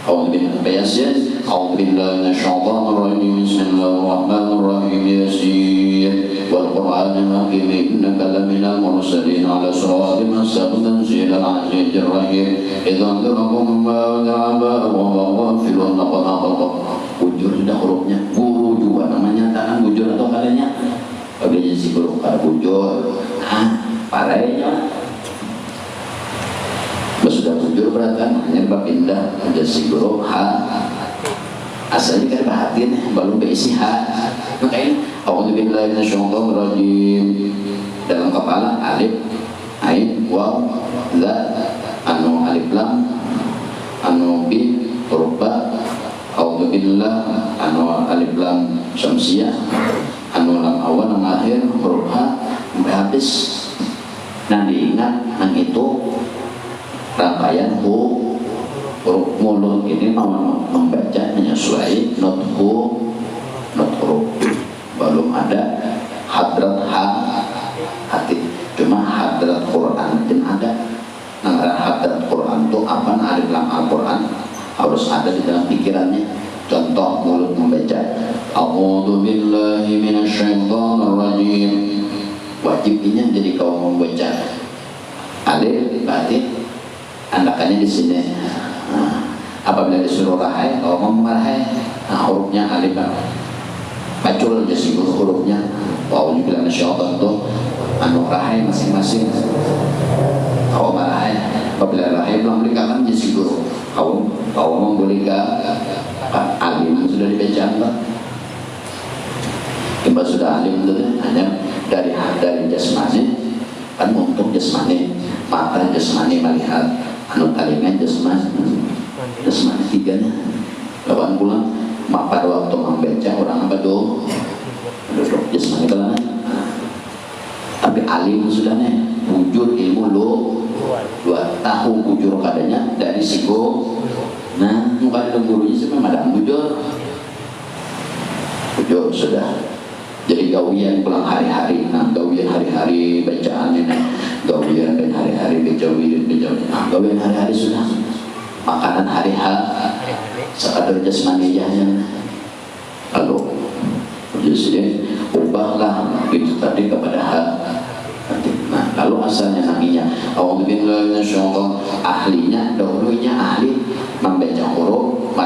أعوذ بالله ياسين أعوذ بالله من الشيطان الرجيم بسم الله الرحمن الرحيم ياسين والقرآن الحكيم إنك لمن المرسلين على صراط مستقيم تنزيل العزيز الرحيم إذا أنذركم ما أنذر آباءهم وغافلون لقد أخلق bujur sudah hurufnya, guru juga namanya tangan bujur atau kalanya bagiannya si huruf kada bujur, parahnya sudah bujur berarti hanya berpindah menjadi si huruf ha, asalnya kan bahatin belum berisi ha, makanya A'udzubillahi minasyaitonir rajim dalam kepala alif, ain, waw, za, anu alif lam, anu bi, huruf ba, A'udzubillah, anu alif lam syamsiyah, anu lam awal, anu akhir, huruf ha, sampai habis. Nah diingat, yang itu rangkaian huruf mulut ini mau membaca menyesuaikan not huruf. Belum ada hadrat hati, cuma hadrat Quran itu ada. Nah hadrat Quran itu apa? Alif lam Al-Quran harus ada di dalam pikirannya. Contoh mulut membaca A'udzu billahi minasyaitonir rajim, wajibnya jadi kau membaca alif berarti andakannya di sini. Apabila disuruh rahai, kau mau merahai, hurufnya alif pacul aja sih hurufnya. A'udzu billahi minasyaitonir itu anu rahai masing-masing. Kau merahai, apabila rahai belum dikatakan jadi huruf. Kau mau boleh ke alim sudah dibaca apa? Tiba sudah alim itu hanya dari jasmani, kan untuk jasmani, mata jasmani melihat, anu talingan jasmani tiganya. Lawan pulang, pada waktu membaca orang apa duduk jasmani belakang. Tapi alim sudah nih, bujur ilmu lo. 2 tahun bujur kadanya dari sigo. Nah bukan ada gurunya sih memang bujur sudah jadi gawian pulang hari-hari. Nah gawian hari-hari bacaan ini, gawian dan hari-hari bejawi, gawian hari-hari sudah makanan hari-hari sekadar jasmaniyahnya. Lalu jadi ubahlah itu tadi kepada nah lalu asalnya namanya A'udzubillahi minasyaitonir ahlinya dahulunya ahli membaca huruf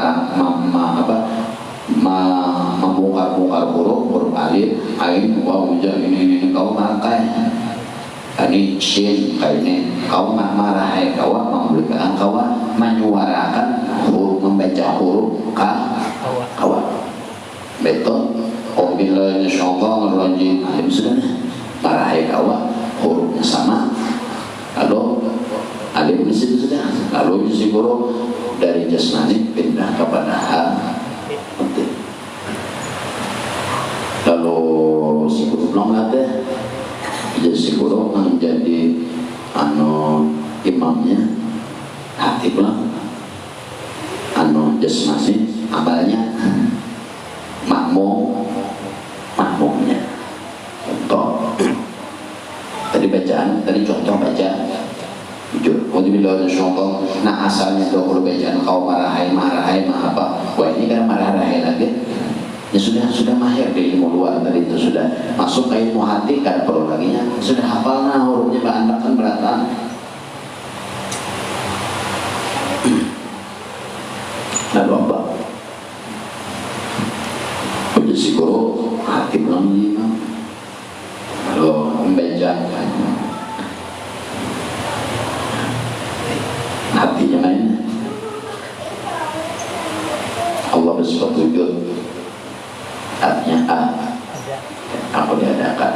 membongkar huruf alif, ain, waw, ja ini kau makai ini shin ini kau marahai kau memberikan kau menyuarakan huruf membaca huruf kau betul. A'udzubillahi minasyaitonir rajim alim sudah marahai kau hurufnya sama, lalu alif di situ sudah, lalu isi huruf dari jasmani pindah kepada ha. Lalu si huruf long ada, jadi si huruf menjadi imamnya hati pulang, jasmani amalnya makmumnya. Contoh tadi bacaan, tadi contoh baca jujur. Nah asalnya dahulu bacaan kau marahai apa? Wah ini kan marahai lagi. Ya sudah mahir di ilmu luar tadi itu sudah masuk ke ilmu hati, kan perlu lagi nya sudah hafal nah hurufnya berantakan beratan. Lalu apa? Jadi guru hati belum imam. Lalu membaca hatinya main. Allah bersifat wujud, artinya aku diadakan,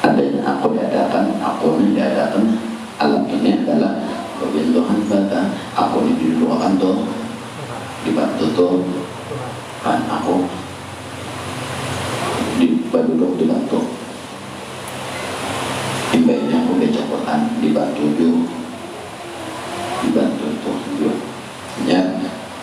adanya aku diadakan, aku ini diadakan. Alam ini adalah kebentukan bata, aku ini diduakan tuh, dibantu tuh, kan aku dibaduduk dibantu. Imbainya aku baca Quran dibantu tuh. Ya.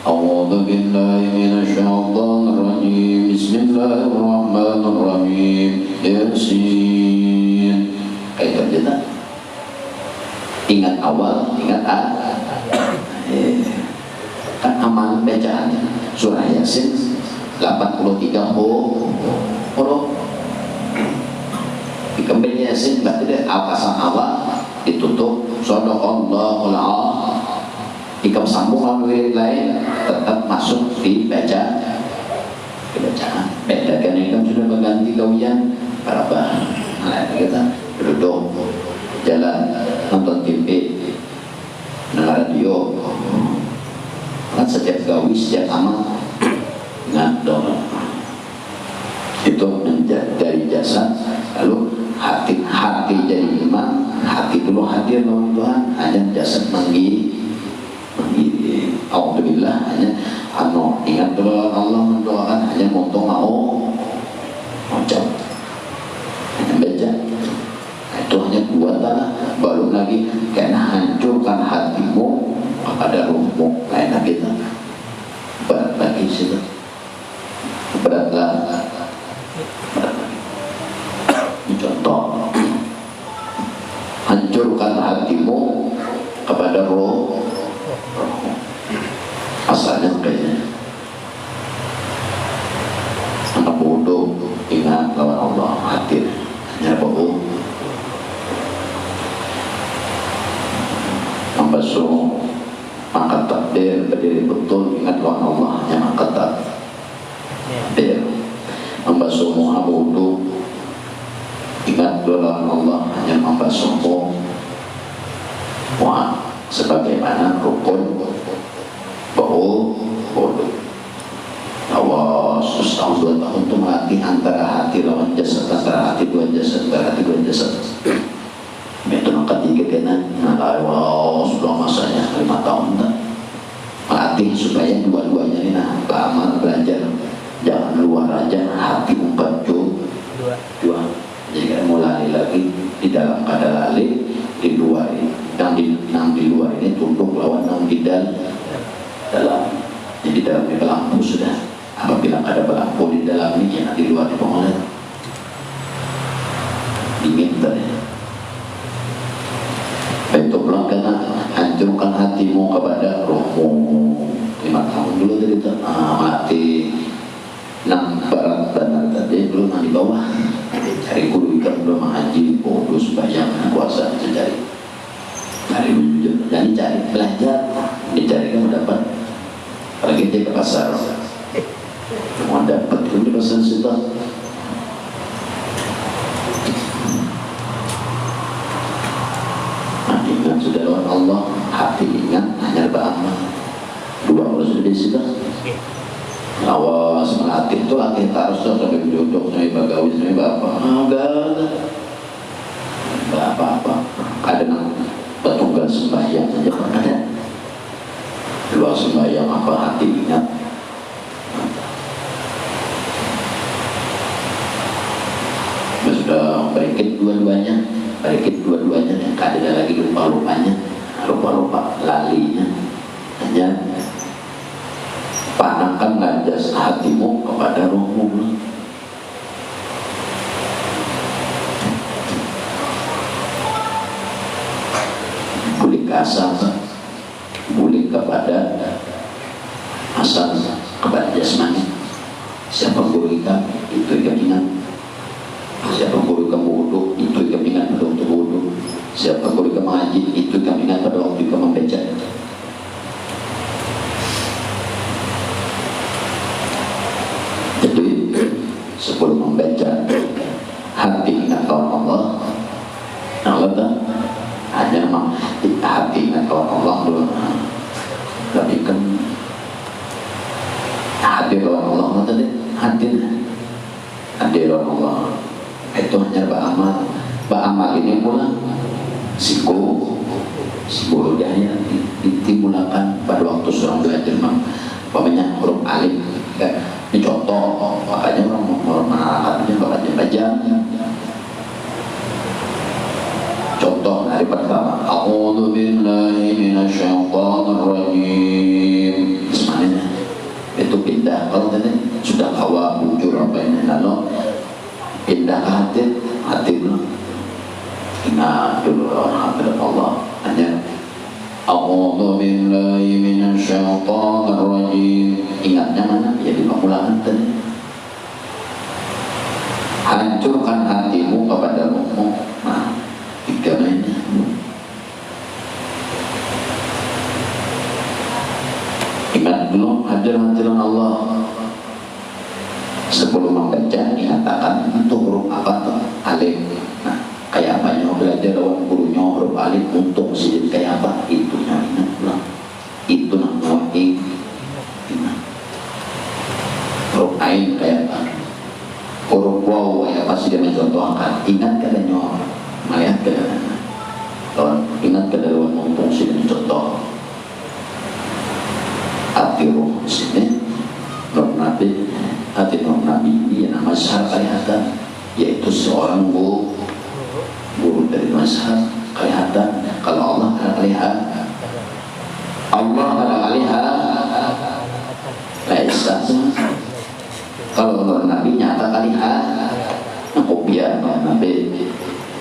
A'udzu billahi minasyaitonir rajim. Bismillahirrahmanirrahim. Yasin. Kayak gitu. Ingat awal, ingat kan bacaannya surah Yasin 83 huruf. Di kembali Yasin berarti al-qasam awal ditutup shadaqallahul azim. Jika sambung lain tetap masuk dibaca bacaan. Beda kan ini kan sudah berganti kawian para bahan. Nah kita duduk jalan nonton TV, dengar radio, kan setiap gawi setiap amal ngador itu dari jasad. Lalu hati jadi imam, hati dulu hadir dengan Tuhan, hanya jasad menggiri. Alhamdulillah hanya ingat doa Allah mendoakan hanya untuk mau ucap hanya baca. Itu hanya dua tanah. Baru lagi karena hancurkan hatimu kepada ruhmu. Lain lagi itu berat lagi situ, beratlah. Contoh, hancurkan hatimu kepada roh. Asalnya kayaknya anak bodoh ingat lawan Allah hadir hanya bohong. Membasuh angkat takbir berdiri betul ingat lawan Allah hanya angkat takbir. Membasuh muha bodoh ingat lawan Allah hanya membasuh muha sebagaimana rukun bodoh. Awas setahun 2 tahun itu melatih antara hati lawan jasad, antara hati dua jasad, antara hati dua jasad. Itu angkat 3 kenan. Nah, awas sudah masanya 5 tahun tak. Melatih supaya dua-duanya ini lama belajar. Jangan luar aja hati umpat dua. Jadi kan mulai lagi di dalam keadaan lali, di luar ini. Yang di luar ini tunduk lawan yang di dalam. Jadi dalamnya berlampu sudah. Apabila ada berlampu di dalam ini, yang di luar itu mulai dingin tadi. Itu pulang karena hancurkan hatimu kepada rohmu. 5 tahun dulu tadi mati 6 barat dan tadi belum di bawah. Cari guru ikan belum mengaji, bodoh sembahyang puasa cari wujud, jadi cari belajar, dicari kan mendapat. Apalagi dia ke pasar, mau dapat itu di pasar situ. Nah, ingat sudah lawan Allah, hati ingat hanya beramal. 2 kalau sudah di situ. Awas melatih itu latih harus sampai duduk sampai bagawi sampai bapak. Enggak apa-apa. Kadang petugas sembahyang saja ada. Luar sembahyang apa hati ingat. Sudah berikut dua-duanya dan ada lagi lupa lalinya. Hanya panahkan najas hatimu kepada rohmu. Boleh ke asal, boleh kepada asal, kepada jasmani. Siapa guru kita itu yang ingat. Siapa guru kamu wudhu itu yang ingat pada waktu wudhu. Siapa guru kamu haji itu yang ingat pada waktu kamu membaca. Jadi sebelum membaca hati ingat kawan Allah. Allah tak hanya hati ingat kawan Allah belum. Tapi kan hati kawan Allah tadi hati kawan Allah itu hanya beramal ini pula siku daya dimulakan pada waktu seorang belajar pemenya huruf alif. Ini contoh, makanya orang menerangkannya bakal baca. Contoh dari pertama, A'udzu billahi minasyaitonir rajim. Semuanya itu pindah. Kalau tadi sudah hawa bujur apa ini, lalu pindah ke hati dulu. Ingat dulu Allah hanya A'udzu billahi minasyaitonir rajim. Ingatnya mana? Jadi pengulangan tadi. Hancurkan hatimu kepada rohmu. Nah, tiga ini. Ingat dulu hadirin Allah. Sebelum membaca dikatakan itu huruf apa tuh? Alif. Nah, kayak apa yang belajar lawan gurunya huruf alif untuk sih kayak apa? Itu yang ingat dulu. Itu namanya huruf ain kayak apa? Huruf waw kayak apa sih dia mencontohkan? Ingat katanya melihat ke lawan ingat ke lawan untuk sih mencontoh. Hati roh sini roh nabi, hati roh nabi ini yang nama Mazhar Kalihatan, yaitu seorang guru dari Mazhar Kalihatan. Kalau Allah ada Kalihatan, Allah ada Kalihatan, Laisa. Kalau roh nabi nyata Kalihatan, kopian nabi.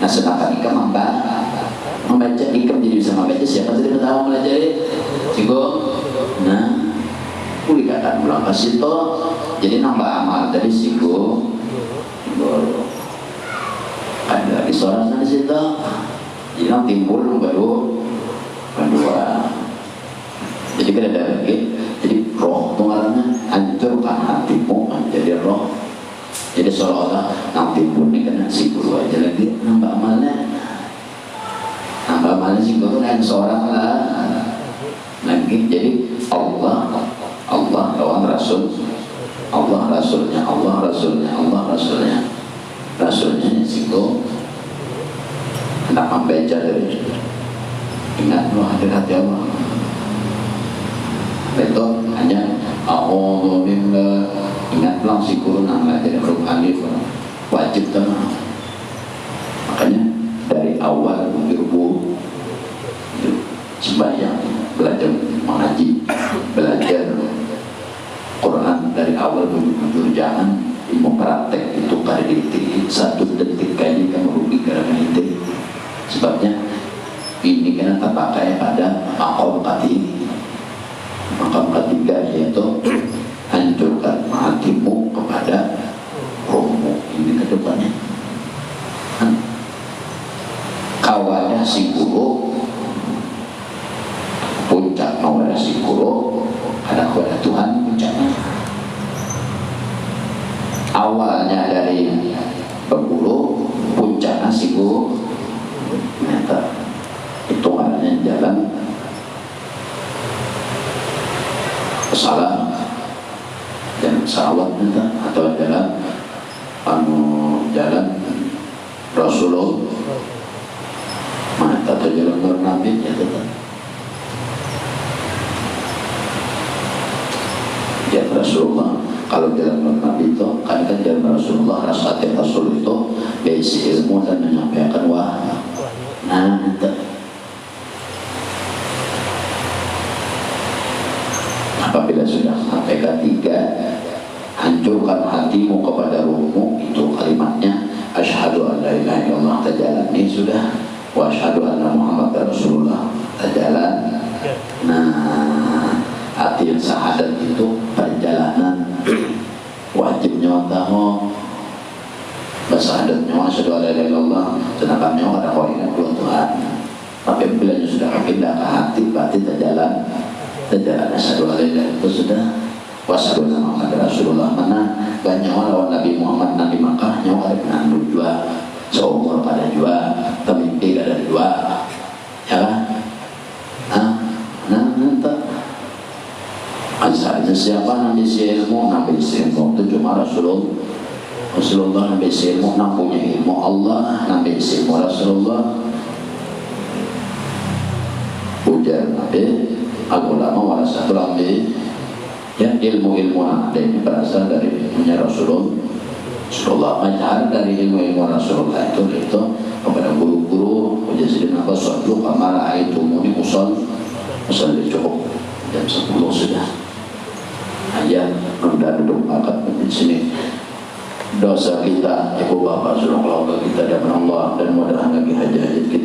Nah sedangkan ikam membaca ikam jadi bisa membaca, siapa tidak tahu melajari Cigo. Nah kuwi kata ulang kasih to, jadi nambah amal dari sigo ada lagi suara di situ, jadi nanti timbul baru kedua. Jadi kan ada lagi, jadi roh pengarangnya hancurkan hatimu menjadi roh. Jadi seolah-olah nanti timbul ini kena sigo aja lagi nambah amalnya sigo itu kan seorang lah lagi. Jadi Allah lawan Rasul, Allah Rasulnya, Allah Rasulnya, Allah Rasulnya, Rasulnya situ hendak membaca dari ingat lu hati-hati Allah. Betul hanya A'udzu billahi, ingat lang si guru nama dari huruf alif wajib tenang. Makanya dari awal berbu sembahyang, belajar mengaji, belajar Quran dari awal menuju jangan ilmu praktek itu pada detik 1 detik kali kamu rugi karena itu. Sebabnya ini kena terpakai pada maqam ketiga, yaitu hancurkan hatimu kepada rohmu. Ini ke depannya kawadah si guru, puncak kawadah si guru ada kepada Tuhan puncaknya. Awalnya dari berbulu, puncaknya siku meter. Hitungannya jalan salam dan salawat atau jalan jalan Rasulullah, mata atau jalan Nur Nabi ya tetap. Jalan Rasulullah, kalau jalan Nabi itu kan jalan Rasulullah, rasatin Rasul itu berisi ilmu dan menyampaikan wahyu. Nah itu apabila sudah sampai ketiga, hancurkan hatimu kepada ruhmu, itu kalimatnya asyhadu an la ilaha illallah terjalani sudah, wa asyhadu anna Muhammadar Rasulullah terjalan. Nah hati yang syahadat itu perjalanan wajibnya tahu bersahadatnya asyhadu an la ilaha illallah, sedangkan nyawa ada ingat dua Tuhan. Tapi bila sudah pindah ke hati, berarti terjalan asyhadu an la ilaha itu sudah, wa asyhadu anna Muhammadar Rasulullah. Mana gak nyawa lawan Nabi Muhammad Nabi Makkah nyawa ada penanduk jua, seumur pada jua, temimpi ada dua, ya kan? Asalnya siapa Nabi ilmu? Nabi ilmu itu cuma Rasulullah. Nabi ilmu, punya ilmu Allah. Nabi ilmu Rasulullah. Ujar Nabi, al-ulama warasatul anbiya. Ya, ilmu-ilmu ada ini berasal dari ilmunya Rasulullah. Ajar dari ilmu Rasulullah itu kepada guru-guru. Ujar sidina Rasulullah, kamar aitumuni usol cukup jam 10 sudah. Ayah sudah duduk angkat di sini. Dosa kita, ibu bapak, suruh keluarga kita dan Allah, dan mudah-mudahan lagi hajat kita.